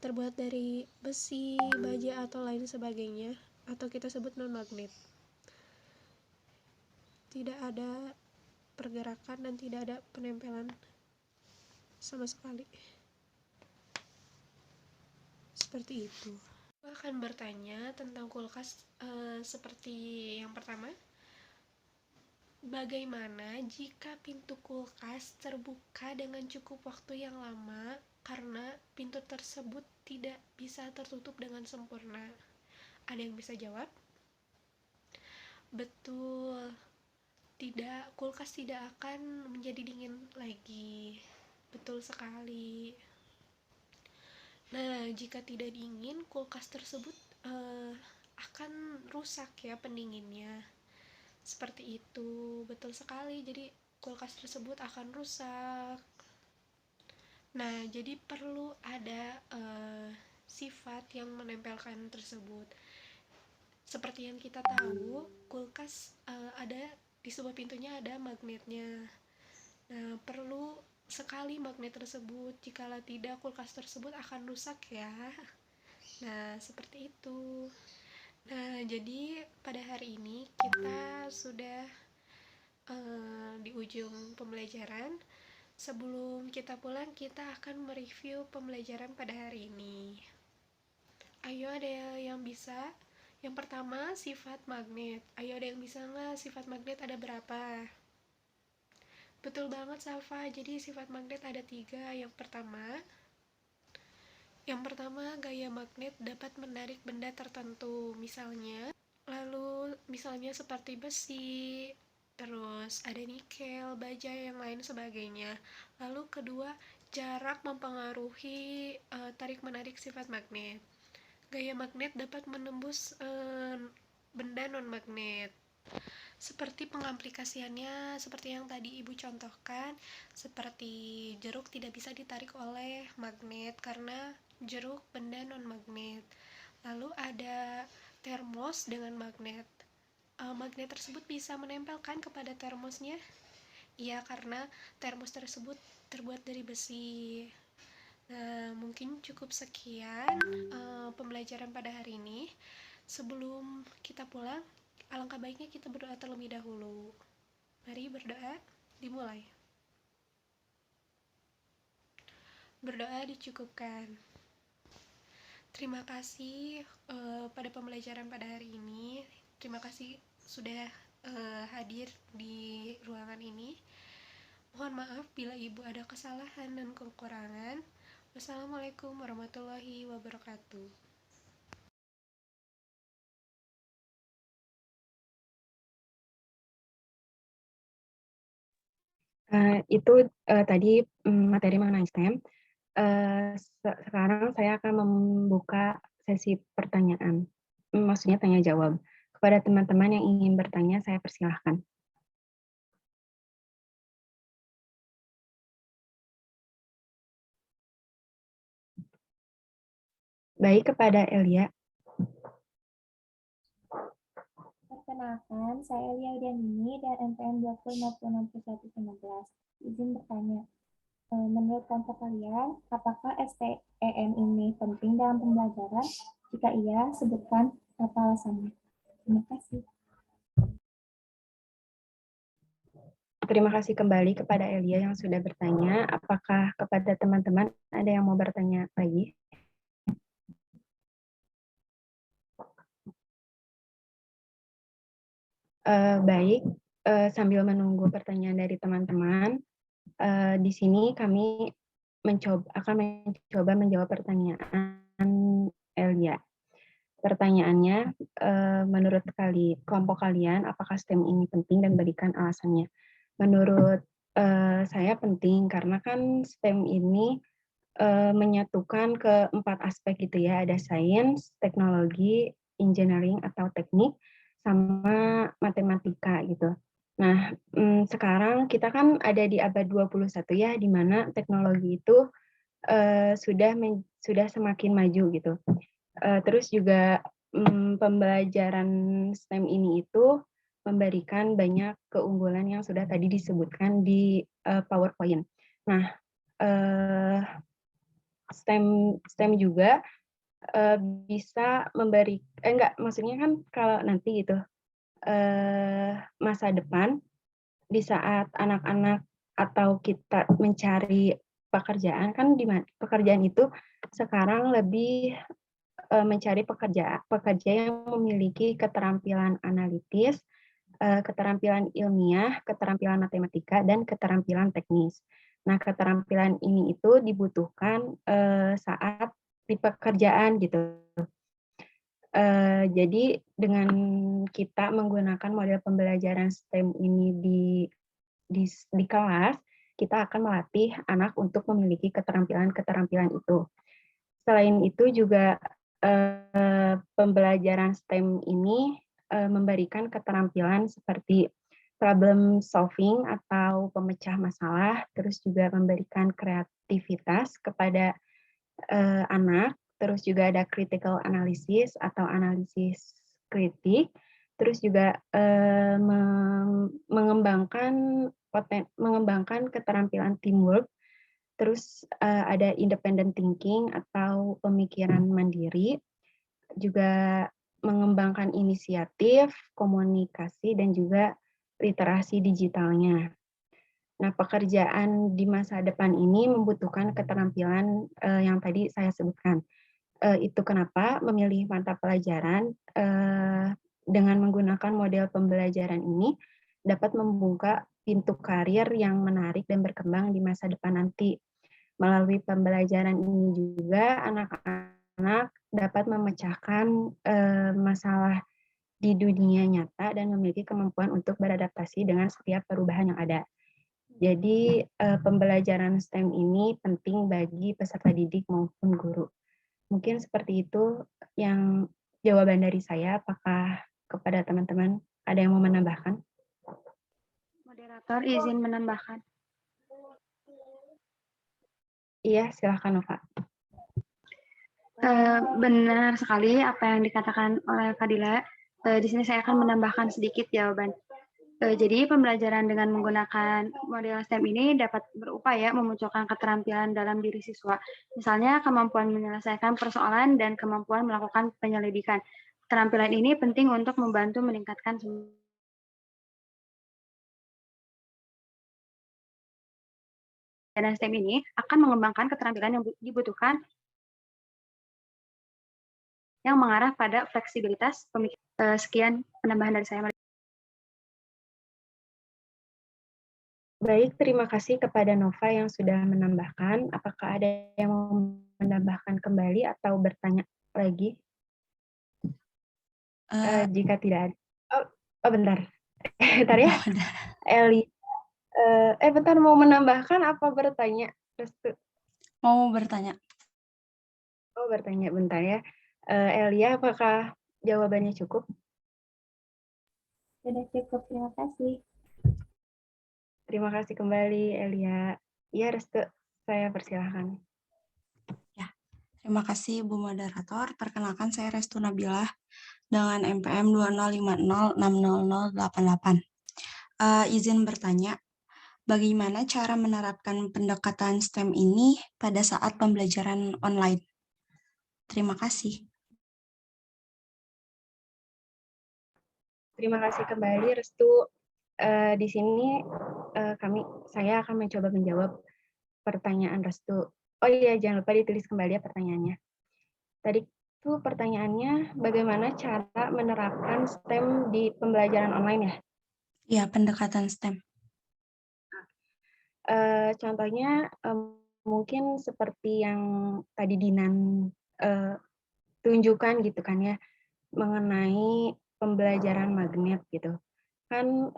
terbuat dari besi, baja, atau lain sebagainya, atau kita sebut non-magnet. Tidak ada pergerakan dan tidak ada penempelan sama sekali. Seperti itu. Aku akan bertanya tentang kulkas seperti yang pertama. Bagaimana jika pintu kulkas terbuka dengan cukup waktu yang lama karena pintu tersebut tidak bisa tertutup dengan sempurna? Ada yang bisa jawab? Betul. Tidak, kulkas tidak akan menjadi dingin lagi. Betul sekali. Nah, jika tidak dingin, kulkas tersebut akan rusak ya pendinginnya. Seperti itu, betul sekali. Jadi kulkas tersebut akan rusak. Nah, jadi perlu ada sifat yang menempelkan tersebut. Seperti yang kita tahu, kulkas ada di sebuah pintunya ada magnetnya. Nah, perlu sekali magnet tersebut. Jikalau tidak, kulkas tersebut akan rusak ya. Nah, seperti itu. Nah, jadi pada hari ini kita sudah di ujung pembelajaran. Sebelum kita pulang, kita akan mereview pembelajaran pada hari ini. Ayo, ada yang bisa? Yang pertama, sifat magnet. Ayo, ada yang bisa nggak? Sifat magnet ada berapa? Betul banget, Safa. Jadi sifat magnet ada 3. Yang pertama, gaya magnet dapat menarik benda tertentu. Misalnya seperti besi, terus ada nikel, baja, yang lain sebagainya. Lalu kedua, jarak mempengaruhi tarik-menarik sifat magnet. Gaya magnet dapat menembus benda non-magnet. Seperti pengaplikasiannya, seperti yang tadi Ibu contohkan, seperti jeruk tidak bisa ditarik oleh magnet karena jeruk benda non-magnet. Lalu ada termos dengan magnet. Magnet tersebut bisa menempelkan kepada termosnya? Iya, karena termos tersebut terbuat dari besi. Nah, mungkin cukup sekian pembelajaran pada hari ini. Sebelum kita pulang, alangkah baiknya kita berdoa terlebih dahulu. Mari berdoa, dimulai. Berdoa dicukupkan. Terima kasih pada pembelajaran pada hari ini. Terima kasih sudah hadir di ruangan ini. Mohon maaf bila Ibu ada kesalahan dan kekurangan. Wassalamualaikum warahmatullahi wabarakatuh. Itu tadi materi mengenai STEM. Sekarang saya akan membuka sesi pertanyaan, maksudnya tanya jawab. Kepada teman-teman yang ingin bertanya, saya persilahkan. Baik, kepada Elia. Perkenalkan, saya Elia Udianini dan NPM 20506119. Izin bertanya, menurut kelompok kalian, apakah STEM ini penting dalam pembelajaran? Jika iya, sebutkan apa alasannya. Terima kasih. Terima kasih kembali kepada Elia yang sudah bertanya. Apakah kepada teman-teman ada yang mau bertanya lagi? Baik, sambil menunggu pertanyaan dari teman-teman, di sini kami mencoba menjawab pertanyaan Elia. Pertanyaannya, menurut kelompok kalian, apakah STEM ini penting dan berikan alasannya? Menurut saya penting karena kan STEM ini menyatukan keempat aspek gitu ya, ada sains, teknologi, engineering atau teknik, sama matematika gitu. Nah, sekarang kita kan ada di abad 21 ya, di mana teknologi itu sudah semakin maju gitu. Terus juga pembelajaran STEM ini itu memberikan banyak keunggulan yang sudah tadi disebutkan di PowerPoint. Nah, STEM juga bisa maksudnya kan kalau nanti gitu masa depan di saat anak-anak atau kita mencari pekerjaan kan pekerjaan itu sekarang lebih mencari pekerja yang memiliki keterampilan analitis, keterampilan ilmiah, keterampilan matematika, dan keterampilan teknis. Nah, keterampilan ini itu dibutuhkan saat di pekerjaan gitu. Jadi dengan kita menggunakan model pembelajaran STEM ini di kelas, kita akan melatih anak untuk memiliki keterampilan-keterampilan itu. Selain itu juga pembelajaran STEM ini memberikan keterampilan seperti problem solving atau pemecah masalah, terus juga memberikan kreativitas kepada anak, terus juga ada critical analysis atau analisis kritik, terus juga mengembangkan keterampilan teamwork, terus ada independent thinking atau pemikiran mandiri, juga mengembangkan inisiatif, komunikasi, dan juga literasi digitalnya. Nah, pekerjaan di masa depan ini membutuhkan keterampilan yang tadi saya sebutkan. Itu kenapa memilih mata pelajaran dengan menggunakan model pembelajaran ini dapat membuka pintu karir yang menarik dan berkembang di masa depan nanti. Melalui pembelajaran ini juga anak-anak dapat memecahkan masalah di dunia nyata dan memiliki kemampuan untuk beradaptasi dengan setiap perubahan yang ada. Jadi pembelajaran STEM ini penting bagi peserta didik maupun guru. Mungkin seperti itu yang jawaban dari saya. Apakah kepada teman-teman ada yang mau menambahkan? Moderator izin menambahkan. Iya, silakan Nova. Benar sekali apa yang dikatakan oleh Fadila. Di sini saya akan menambahkan sedikit jawaban. Jadi pembelajaran dengan menggunakan model STEM ini dapat berupaya memunculkan keterampilan dalam diri siswa. Misalnya kemampuan menyelesaikan persoalan dan kemampuan melakukan penyelidikan. Keterampilan ini penting untuk membantu meningkatkan dan STEM ini akan mengembangkan keterampilan yang dibutuhkan yang mengarah pada fleksibilitas pemikiran. Sekian penambahan dari saya. Baik, terima kasih kepada Nova yang sudah menambahkan. Apakah ada yang mau menambahkan kembali atau bertanya lagi? Jika tidak ada. Oh bentar. Bentar ya. Eli. Bentar, mau menambahkan apa bertanya? Mau bertanya. Oh, bertanya, bentar ya. Elia, apakah jawabannya cukup? Sudah cukup, terima kasih. Terima kasih kembali, Elia. Ya, Restu, saya persilahkan. Ya, terima kasih Bu Moderator. Perkenalkan saya Restu Nabilah dengan MPM 2050600088. Izin bertanya, bagaimana cara menerapkan pendekatan STEM ini pada saat pembelajaran online? Terima kasih. Terima kasih kembali, Restu. Di sini saya akan mencoba menjawab pertanyaan Restu. Oh iya, jangan lupa ditulis kembali ya pertanyaannya. Tadi itu pertanyaannya, bagaimana cara menerapkan STEM di pembelajaran online ya? Ya, pendekatan STEM. Contohnya mungkin seperti yang tadi Dinan tunjukkan gitu kan ya, mengenai pembelajaran magnet gitu. Kan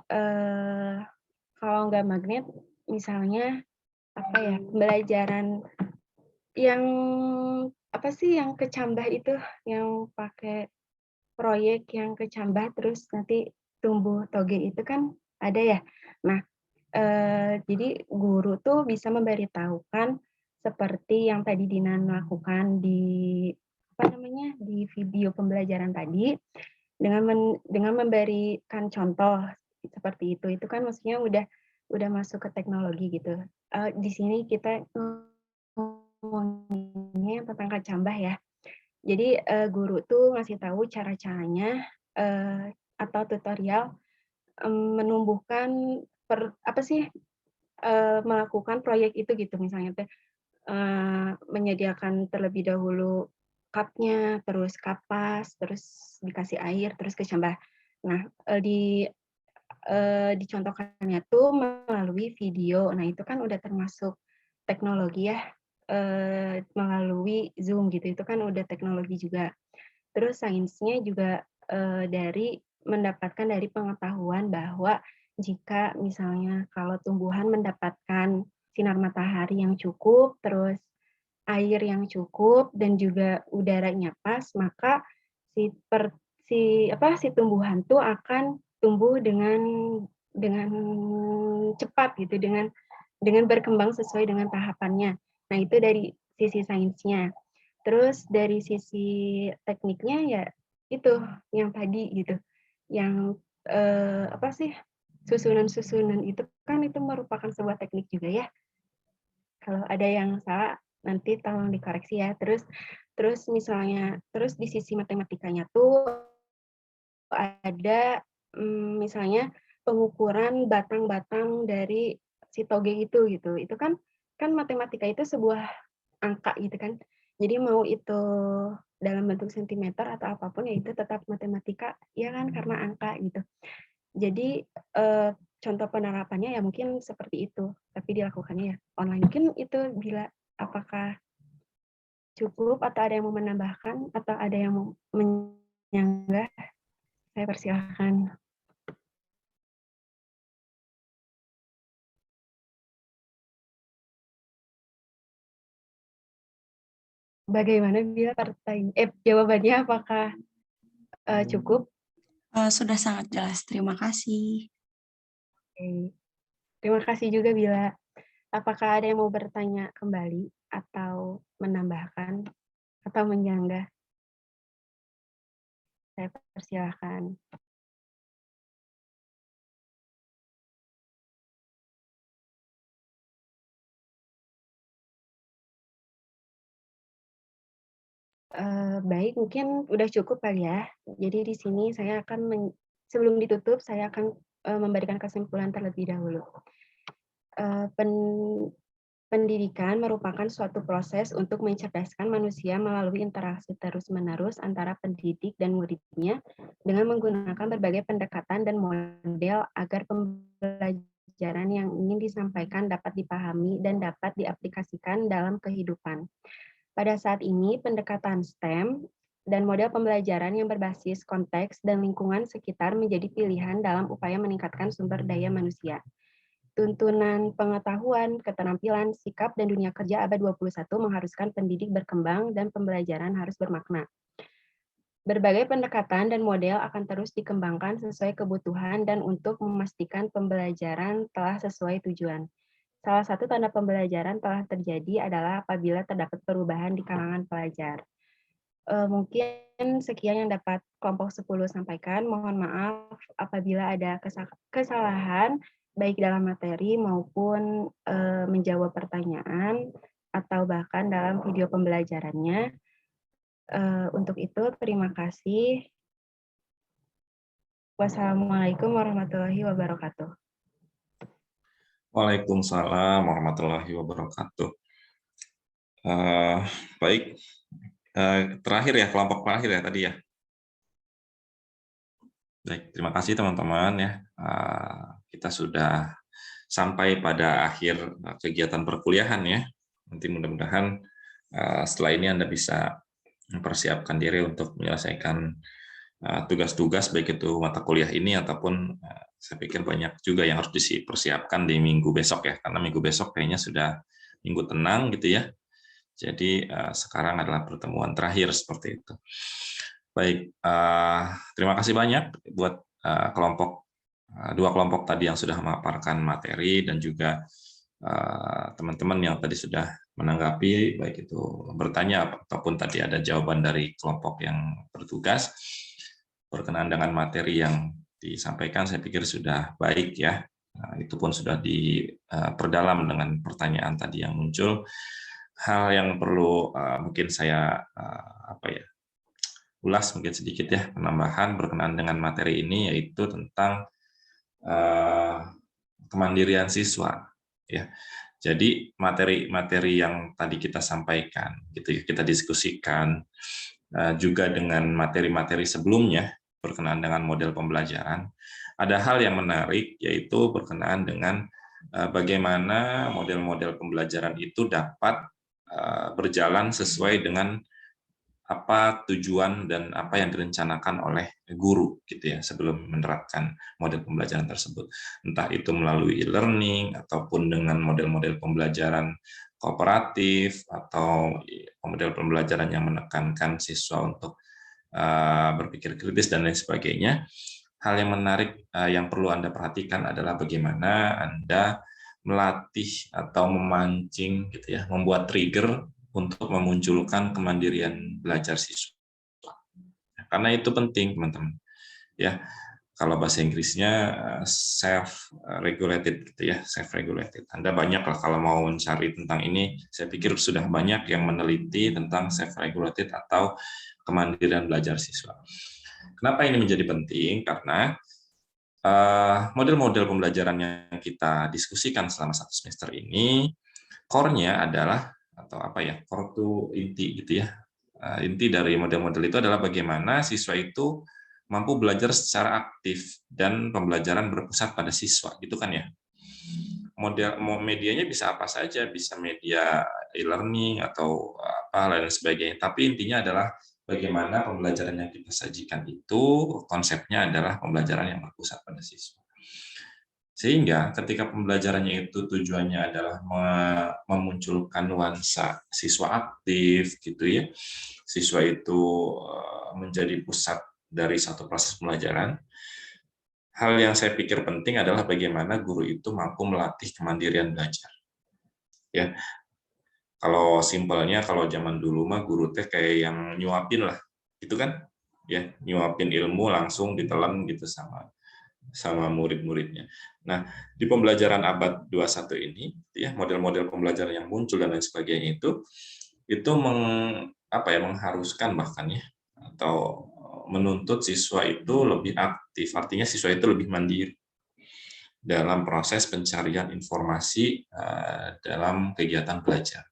kalau nggak magnet, misalnya apa ya, pembelajaran yang apa sih yang kecambah itu, yang pakai proyek yang kecambah terus nanti tumbuh toge itu kan ada ya. Nah, jadi guru tuh bisa memberitahukan seperti yang tadi Dinan lakukan di apa namanya, di video pembelajaran tadi dengan memberikan contoh seperti itu. Itu kan maksudnya udah masuk ke teknologi gitu. Di sini kita ngomongnya tentang kecambah ya. Jadi guru tuh ngasih tahu cara-caranya atau tutorial menumbuhkan melakukan proyek itu gitu, misalnya teh menyediakan terlebih dahulu cupnya, terus kapas, terus dikasih air, terus kecambah. Nah, dicontohkannya tuh melalui video. Nah, itu kan udah termasuk teknologi ya, melalui Zoom gitu. Itu kan udah teknologi juga. Terus sainsnya juga mendapatkan dari pengetahuan bahwa jika misalnya kalau tumbuhan mendapatkan sinar matahari yang cukup, terus air yang cukup dan juga udaranya pas, maka si tumbuhan tuh akan tumbuh dengan cepat gitu, dengan berkembang sesuai dengan tahapannya. Nah, itu dari sisi sainsnya. Terus dari sisi tekniknya ya itu yang tadi gitu. Yang susunan-susunan itu kan itu merupakan sebuah teknik juga ya. Kalau ada yang salah nanti tolong dikoreksi ya. Terus misalnya di sisi matematikanya tuh ada misalnya pengukuran batang-batang dari si toge itu gitu. Itu kan matematika itu sebuah angka gitu kan. Jadi mau itu dalam bentuk sentimeter atau apapun ya itu tetap matematika ya kan, karena angka gitu. Jadi contoh penerapannya ya mungkin seperti itu, tapi dilakukannya ya online. Mungkin itu bila apakah cukup atau ada yang mau menambahkan atau ada yang mau menyanggah, saya persilahkan. Bagaimana bila jawabannya apakah cukup? Sudah sangat jelas, terima kasih. Oke. Terima kasih juga Bila. Apakah ada yang mau bertanya kembali atau menambahkan atau menyanggah? Saya persilahkan. Baik, mungkin udah cukup kali ya. Jadi di sini saya akan sebelum ditutup saya akan memberikan kesimpulan terlebih dahulu. Pendidikan merupakan suatu proses untuk mencerdaskan manusia melalui interaksi terus-menerus antara pendidik dan muridnya dengan menggunakan berbagai pendekatan dan model agar pembelajaran yang ingin disampaikan dapat dipahami dan dapat diaplikasikan dalam kehidupan. Pada saat ini, pendekatan STEM dan model pembelajaran yang berbasis konteks dan lingkungan sekitar menjadi pilihan dalam upaya meningkatkan sumber daya manusia. Tuntunan pengetahuan, keterampilan, sikap, dan dunia kerja abad 21 mengharuskan pendidik berkembang dan pembelajaran harus bermakna. Berbagai pendekatan dan model akan terus dikembangkan sesuai kebutuhan dan untuk memastikan pembelajaran telah sesuai tujuan. Salah satu tanda pembelajaran telah terjadi adalah apabila terdapat perubahan di kalangan pelajar. Mungkin sekian yang dapat kelompok 10 sampaikan. Mohon maaf apabila ada kesalahan, baik dalam materi maupun menjawab pertanyaan, atau bahkan dalam video pembelajarannya. Untuk itu, terima kasih. Wassalamualaikum warahmatullahi wabarakatuh. Waalaikumsalam warahmatullahi wabarakatuh. Baik, terakhir ya, kelompok terakhir ya tadi ya. Baik, terima kasih teman-teman ya. Kita sudah sampai pada akhir kegiatan perkuliahan ya. Nanti mudah-mudahan setelah ini Anda bisa mempersiapkan diri untuk menyelesaikan tugas-tugas baik itu mata kuliah ini ataupun saya pikir banyak juga yang harus dipersiapkan di minggu besok ya, karena minggu besok kayaknya sudah minggu tenang gitu ya. Jadi sekarang adalah pertemuan terakhir seperti itu. Baik, terima kasih banyak buat dua kelompok tadi yang sudah memaparkan materi dan juga teman-teman yang tadi sudah menanggapi, baik itu bertanya ataupun tadi ada jawaban dari kelompok yang bertugas berkenaan dengan materi yang disampaikan. Saya pikir sudah baik ya. Itu pun sudah diperdalam dengan pertanyaan tadi yang muncul. Hal yang perlu mungkin saya ulas mungkin sedikit ya, penambahan berkenaan dengan materi ini, yaitu tentang kemandirian siswa ya. Jadi materi-materi yang tadi kita sampaikan gitu ya, kita diskusikan juga dengan materi-materi sebelumnya berkenaan dengan model pembelajaran. Ada hal yang menarik, yaitu berkenaan dengan bagaimana model-model pembelajaran itu dapat berjalan sesuai dengan apa tujuan dan apa yang direncanakan oleh guru gitu ya sebelum menerapkan model pembelajaran tersebut. Entah itu melalui e-learning ataupun dengan model-model pembelajaran kooperatif atau model pembelajaran yang menekankan siswa untuk berpikir kritis dan lain sebagainya. Hal yang menarik yang perlu Anda perhatikan adalah bagaimana Anda melatih atau memancing gitu ya, membuat trigger untuk memunculkan kemandirian belajar siswa. Karena itu penting, teman-teman. Ya, kalau bahasa Inggrisnya self-regulated gitu ya, self-regulated. Anda banyak lah kalau mau mencari tentang ini, saya pikir sudah banyak yang meneliti tentang self-regulated atau kemandirian belajar siswa. Kenapa ini menjadi penting? Karena model-model pembelajaran yang kita diskusikan selama 1 semester ini, core-nya adalah atau apa ya, core itu inti gitu ya. Inti dari model-model itu adalah bagaimana siswa itu mampu belajar secara aktif dan pembelajaran berpusat pada siswa, gitu kan ya. Model medianya bisa apa saja, bisa media e-learning atau apa lain sebagainya. Tapi intinya adalah bagaimana pembelajaran yang kita sajikan itu konsepnya adalah pembelajaran yang berpusat pada siswa. Sehingga ketika pembelajarannya itu tujuannya adalah memunculkan nuansa siswa aktif gitu ya. Siswa itu menjadi pusat dari satu proses pembelajaran. Hal yang saya pikir penting adalah bagaimana guru itu mampu melatih kemandirian belajar. Ya. Kalau simpelnya, kalau zaman dulu mah guru teh kayak yang nyuapin lah, gitu kan? Ya, nyuapin ilmu langsung ditelan gitu sama murid-muridnya. Nah, di pembelajaran abad 21 ini, ya model-model pembelajaran yang muncul dan lain sebagainya itu mengharuskan bahkan ya, atau menuntut siswa itu lebih aktif, artinya siswa itu lebih mandiri dalam proses pencarian informasi dalam kegiatan belajar.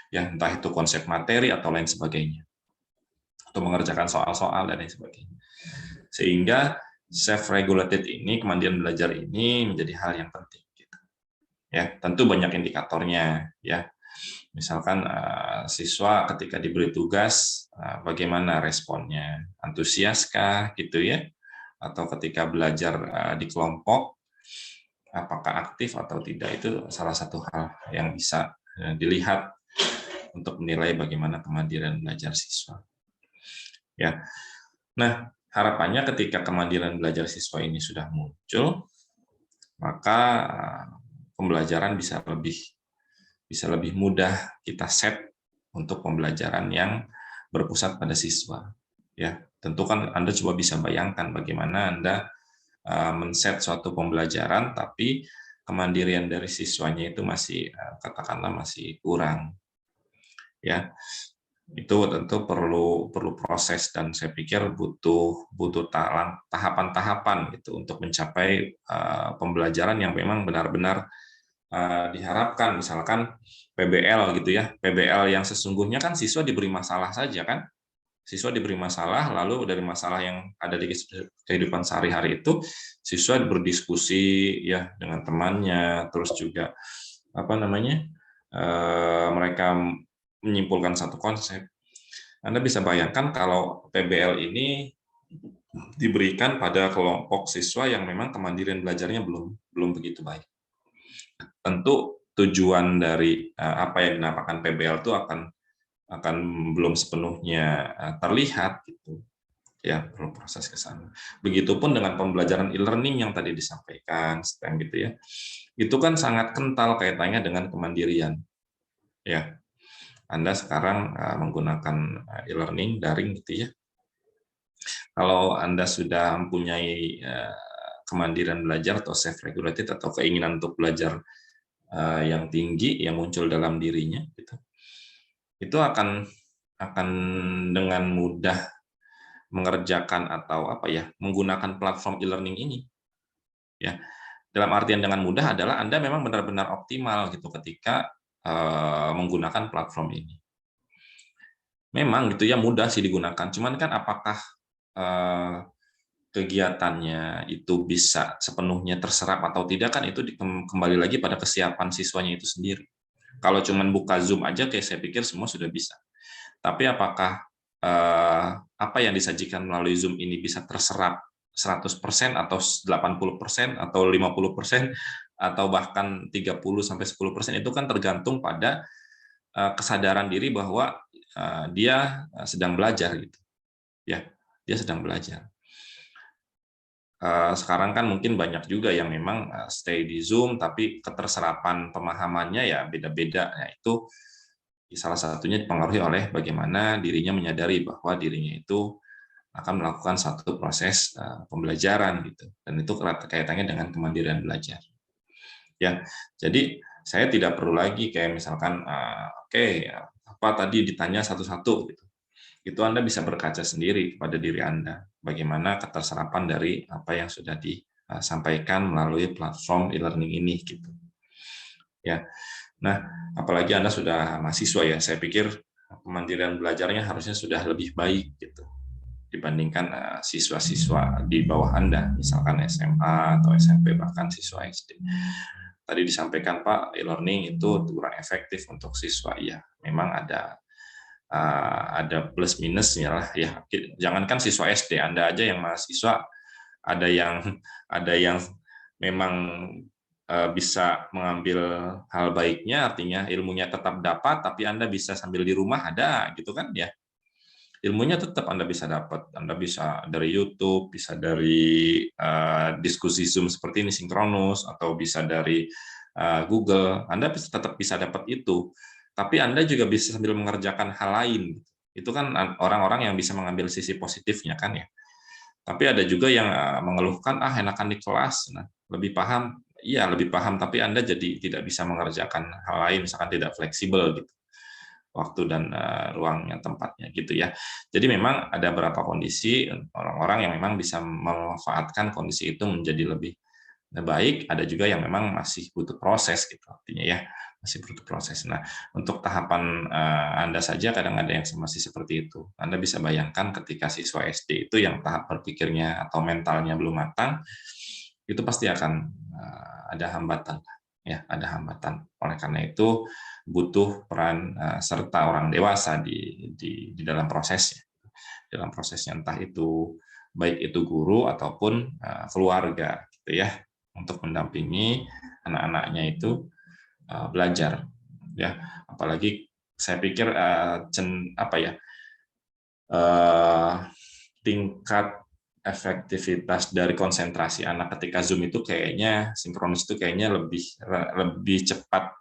Ya, entah itu konsep materi atau lain sebagainya, atau mengerjakan soal-soal dan lain sebagainya. Sehingga self-regulated ini, kemandirian belajar ini menjadi hal yang penting. Gitu. Ya, tentu banyak indikatornya. Ya, misalkan siswa ketika diberi tugas, bagaimana responnya, antusiaskah, gitu ya, atau ketika belajar di kelompok, apakah aktif atau tidak, itu salah satu hal yang bisa dilihat untuk menilai bagaimana kemandirian belajar siswa. Ya, nah harapannya ketika kemandirian belajar siswa ini sudah muncul, maka pembelajaran bisa lebih mudah kita set untuk pembelajaran yang berpusat pada siswa. Ya, tentu kan Anda coba bisa bayangkan bagaimana Anda men-set suatu pembelajaran, tapi kemandirian dari siswanya itu masih katakanlah masih kurang. Ya, itu tentu perlu proses dan saya pikir butuh tahapan-tahapan gitu untuk mencapai pembelajaran yang memang benar-benar diharapkan. Misalkan PBL gitu ya, PBL yang sesungguhnya kan siswa diberi masalah saja kan, siswa diberi masalah, lalu dari masalah yang ada di kehidupan sehari-hari itu siswa berdiskusi ya dengan temannya, terus juga mereka menyimpulkan satu konsep, Anda bisa bayangkan kalau PBL ini diberikan pada kelompok siswa yang memang kemandirian belajarnya belum begitu baik. Tentu tujuan dari apa yang dinamakan PBL itu akan belum sepenuhnya terlihat gitu. Ya, perlu proses ke sana. Begitupun dengan pembelajaran e-learning yang tadi disampaikan, STEM gitu ya. Itu kan sangat kental kaitannya dengan kemandirian. Ya. Anda sekarang menggunakan e-learning daring gitu ya. Kalau Anda sudah mempunyai kemandirian belajar atau self-regulated atau keinginan untuk belajar yang tinggi yang muncul dalam dirinya gitu. Itu akan dengan mudah mengerjakan atau menggunakan platform e-learning ini. Ya. Dalam artian dengan mudah adalah Anda memang benar-benar optimal gitu ketika menggunakan platform ini. Memang gitu ya mudah sih digunakan, cuman kan apakah kegiatannya itu bisa sepenuhnya terserap atau tidak kan itu kembali lagi pada kesiapan siswanya itu sendiri. Kalau cuman buka Zoom aja kayak saya pikir semua sudah bisa. Tapi apakah apa yang disajikan melalui Zoom ini bisa terserap 100% atau 80% atau 50% atau bahkan 30-10% itu kan tergantung pada kesadaran diri bahwa dia sedang belajar gitu. Ya, dia sedang belajar. Sekarang kan mungkin banyak juga yang memang stay di Zoom tapi keterserapan pemahamannya ya beda-beda. Nah, itu salah satunya dipengaruhi oleh bagaimana dirinya menyadari bahwa dirinya itu akan melakukan satu proses pembelajaran gitu. Dan itu kaitannya dengan kemandirian belajar. Ya, jadi saya tidak perlu lagi kayak misalkan apa tadi ditanya satu-satu gitu. Itu Anda bisa berkaca sendiri kepada diri Anda, bagaimana keterserapan dari apa yang sudah disampaikan melalui platform e-learning ini gitu. Ya. Nah, apalagi Anda sudah mahasiswa ya, saya pikir kemandirian belajarnya harusnya sudah lebih baik gitu dibandingkan siswa-siswa di bawah Anda, misalkan SMA atau SMP bahkan siswa SD. Tadi disampaikan Pak, e-learning itu kurang efektif untuk siswa. Ya, memang ada plus minusnya lah ya. Jangankan siswa SD, Anda aja yang mahasiswa ada yang memang bisa mengambil hal baiknya, artinya ilmunya tetap dapat tapi Anda bisa sambil di rumah ada gitu kan ya. Ilmunya tetap Anda bisa dapat. Anda bisa dari YouTube, bisa dari diskusi Zoom seperti ini sinkronus atau bisa dari Google. Anda tetap bisa dapat itu. Tapi Anda juga bisa sambil mengerjakan hal lain. Itu kan orang-orang yang bisa mengambil sisi positifnya kan ya. Tapi ada juga yang mengeluhkan enakan di kelas. Nah, lebih paham, iya lebih paham, tapi Anda jadi tidak bisa mengerjakan hal lain, misalkan tidak fleksibel gitu. Waktu dan ruangnya, tempatnya gitu ya. Jadi memang ada beberapa kondisi orang-orang yang memang bisa memanfaatkan kondisi itu menjadi lebih baik, ada juga yang memang masih butuh proses gitu artinya ya. Masih butuh proses. Nah, untuk tahapan Anda saja kadang ada yang masih seperti itu. Anda bisa bayangkan ketika siswa SD itu yang tahap berpikirnya atau mentalnya belum matang, itu pasti akan ada hambatan. Ya, ada hambatan. Oleh karena itu butuh peran serta orang dewasa di dalam prosesnya. Dalam prosesnya entah itu baik itu guru ataupun keluarga gitu ya, untuk mendampingi anak-anaknya itu belajar ya, apalagi saya pikir tingkat efektivitas dari konsentrasi anak ketika Zoom itu kayaknya sinkronis itu kayaknya lebih cepat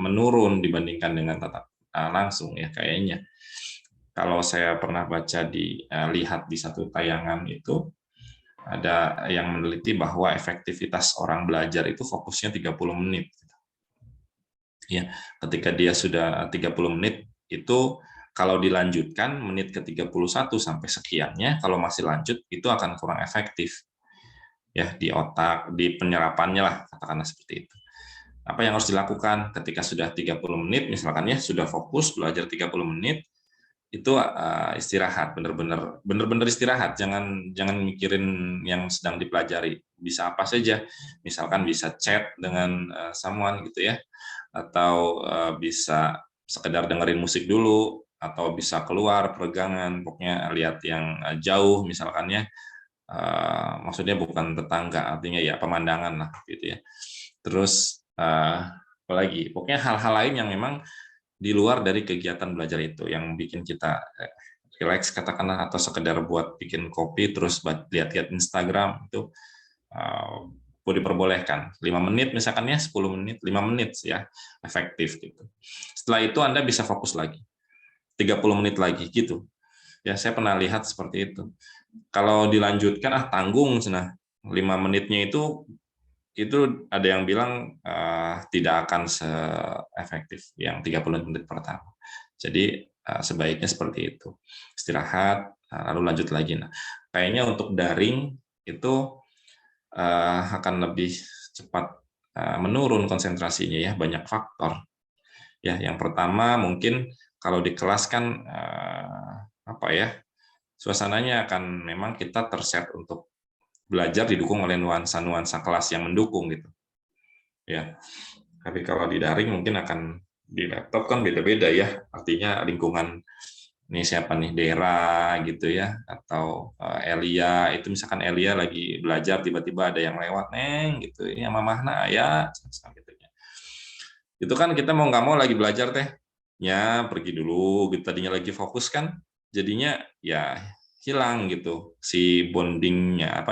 menurun dibandingkan dengan tatap langsung ya kayaknya. Kalau saya pernah baca lihat di satu tayangan itu ada yang meneliti bahwa efektivitas orang belajar itu fokusnya 30 menit. Ya, ketika dia sudah 30 menit itu kalau dilanjutkan menit ke 31 sampai sekiannya kalau masih lanjut itu akan kurang efektif. Ya, di otak, di penyerapannya lah katakanlah seperti itu. Apa yang harus dilakukan ketika sudah 30 menit misalkan ya sudah fokus belajar 30 menit itu istirahat, bener-bener istirahat, jangan mikirin yang sedang dipelajari. Bisa apa saja, misalkan bisa chat dengan someone gitu ya, atau bisa sekedar dengerin musik dulu, atau bisa keluar peregangan, pokoknya lihat yang jauh misalkan ya. Maksudnya bukan tetangga, artinya ya pemandangan lah gitu ya. Terus apalagi, pokoknya hal-hal lain yang memang di luar dari kegiatan belajar itu yang bikin kita relax katakanlah, atau sekedar buat bikin kopi terus lihat-lihat Instagram itu boleh diperbolehkan 5 menit misalkan ya, 10 menit, 5 menit ya, efektif gitu. Setelah itu Anda bisa fokus lagi 30 menit lagi gitu ya. Saya pernah lihat seperti itu. Kalau dilanjutkan tanggung, 5 menitnya itu ada yang bilang tidak akan seefektif yang 30 menit pertama. Jadi sebaiknya seperti itu. Istirahat, lalu lanjut lagi. Nah, kayaknya untuk daring itu akan lebih cepat menurun konsentrasinya ya, banyak faktor. Ya, yang pertama mungkin kalau di kelas kan suasananya akan memang kita terset untuk belajar didukung oleh nuansa-nuansa kelas yang mendukung gitu. Ya. Tapi kalau di daring mungkin akan di laptop kan beda-beda ya. Artinya lingkungan ini siapa nih, Dera gitu ya, atau Elia, itu misalkan Elia lagi belajar tiba-tiba ada yang lewat gitu. Ini sama Mahna ya gitu ya. Itu kan kita mau nggak mau lagi belajar teh. Ya, pergi dulu gitu, tadinya lagi fokus kan. Jadinya ya hilang gitu si bondingnya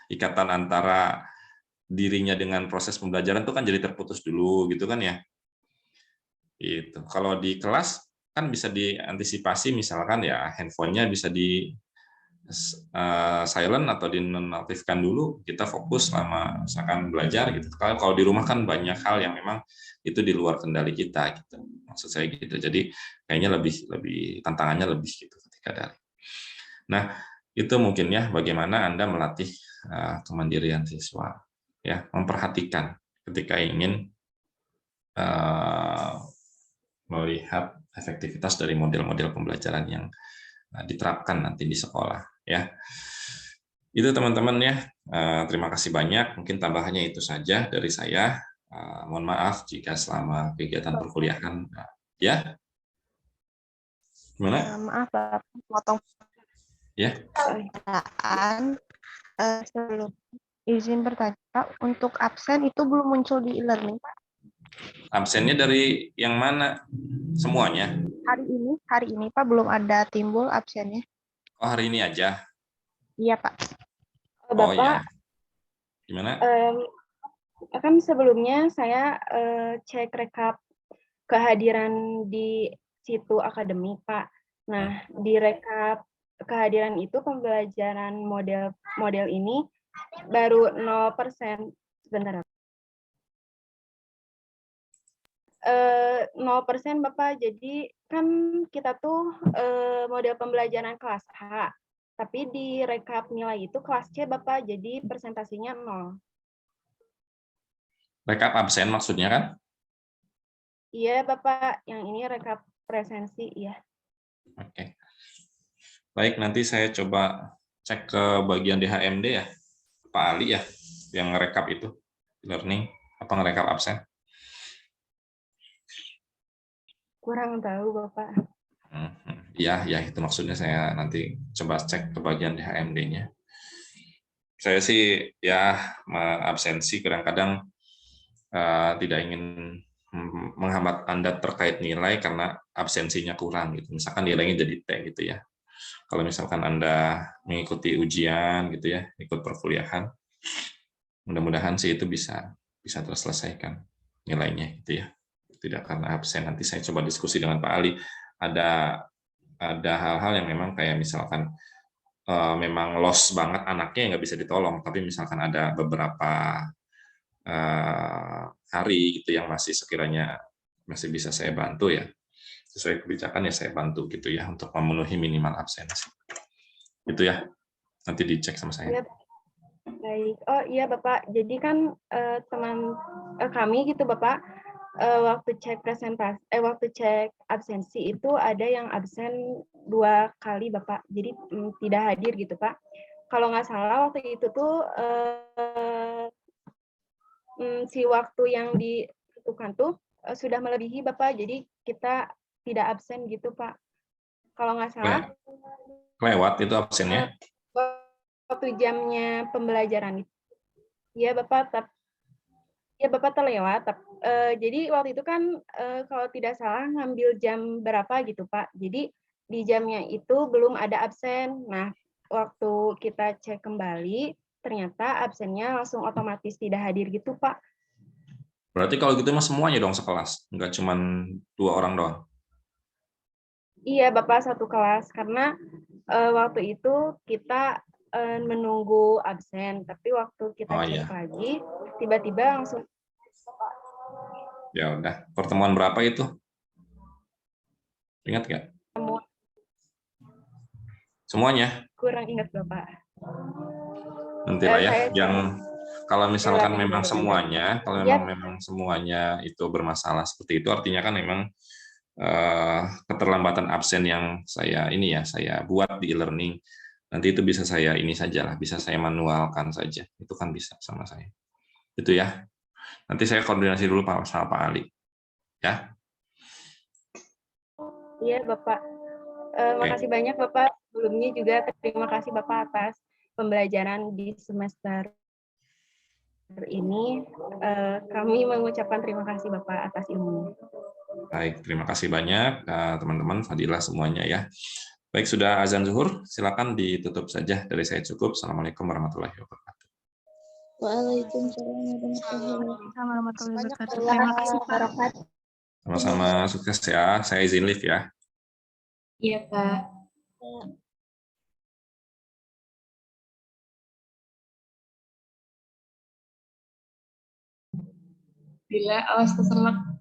ikatan antara dirinya dengan proses pembelajaran itu kan jadi terputus dulu gitu kan ya. Itu kalau di kelas kan bisa diantisipasi, misalkan ya handphonenya bisa di silent atau dinonaktifkan dulu, kita fokus selama misalkan belajar gitu. Kalau di rumah kan banyak hal yang memang itu di luar kendali kita gitu. Maksud saya gitu. Jadi kayaknya lebih tantangannya lebih gitu ketika daring. Nah, itu mungkin ya bagaimana Anda melatih kemandirian siswa ya, memperhatikan ketika ingin melihat efektivitas dari model-model pembelajaran yang diterapkan nanti di sekolah ya. Itu teman-teman ya. Terima kasih banyak. Mungkin tambahannya itu saja dari saya. Mohon maaf jika selama kegiatan perkuliahan ya. Gimana? Maaf Pak, potong Ya. pertanyaan. Sebelum izin bertanya, Pak, untuk absen itu belum muncul di e-learning, Pak? Absennya dari yang mana? Semuanya? Hari ini Pak belum ada timbul absennya. Oh, hari ini aja? Iya, Pak. Oh ya. Gimana? Kan sebelumnya saya cek rekap kehadiran di situ akademik, Pak. Nah, di rekap kehadiran itu pembelajaran model ini baru 0%. Sebentar. 0% Bapak, jadi kan kita tuh model pembelajaran kelas H, tapi di rekap nilai itu kelas C Bapak, jadi presentasinya 0. Rekap absen maksudnya kan? Iya Bapak, yang ini rekap presensi ya. Oke. Baik, nanti saya coba cek ke bagian DHMD ya, Pak Ali ya, yang ngerekap itu, learning, apa ngerekap absen. Kurang tahu Bapak. Ya, itu maksudnya saya nanti coba cek ke bagian DHMD-nya. Saya sih ya absensi kadang-kadang tidak ingin menghambat Anda terkait nilai karena absensinya kurang gitu. Misalkan nilainya jadi T gitu ya. Kalau misalkan Anda mengikuti ujian gitu ya, ikut perkuliahan, mudah-mudahan sih itu bisa terselesaikan nilainya gitu ya. Tidak karena absen. Nanti saya coba diskusi dengan Pak Ali. Ada hal-hal yang memang kayak misalkan memang loss banget anaknya nggak bisa ditolong, tapi misalkan ada beberapa hari gitu yang masih sekiranya masih bisa saya bantu ya, sesuai kebijakan ya saya bantu gitu ya untuk memenuhi minimal absensi. Itu ya, nanti dicek sama saya. Ya, baik. Oh iya Bapak, jadi kan teman kami gitu Bapak waktu cek waktu cek absensi itu ada yang absen 2 kali Bapak, jadi tidak hadir gitu Pak. Kalau nggak salah waktu itu tuh si waktu yang ditentukan tuh sudah melebihi Bapak, jadi kita tidak absen gitu Pak. Kalau nggak salah. Lewat itu absennya? Waktu jamnya pembelajaran itu. Iya Bapak, ya Bapak terlewat. Jadi waktu itu kan kalau tidak salah ngambil jam berapa gitu Pak. Jadi di jamnya itu belum ada absen. Nah, waktu kita cek kembali, ternyata absennya langsung otomatis tidak hadir gitu Pak. Berarti kalau gitu mah semuanya dong sekelas, nggak cuma 2 orang doang? Iya Bapak, satu kelas. Karena waktu itu kita menunggu absen, tapi waktu kita cek lagi, tiba-tiba langsung. Ya udah, pertemuan berapa itu? Ingat nggak? Semuanya? Kurang ingat Bapak. Nanti lah ya, yang kalau misalkan memang semuanya, kalau memang semuanya itu bermasalah seperti itu, artinya kan memang keterlambatan absen yang saya buat di e-learning, nanti itu bisa saya bisa saya manualkan saja, itu kan bisa sama saya. Itu ya. Nanti saya koordinasi dulu sama Pak Ali. Ya. Iya Bapak. Makasih banyak Bapak. Sebelumnya juga terima kasih Bapak atas pembelajaran di semester ini. Kami mengucapkan terima kasih Bapak atas ilmunya. Baik, terima kasih banyak teman-teman, Fadilah semuanya ya. Baik, sudah azan zuhur, silakan ditutup saja. Dari saya cukup. Assalamualaikum warahmatullahi wabarakatuh. Waalaikumsalam warahmatullahi wabarakatuh. Terima kasih Pak. Sama-sama, sukses ya. Saya izin live ya. Iya Pak. Bila awas keselak.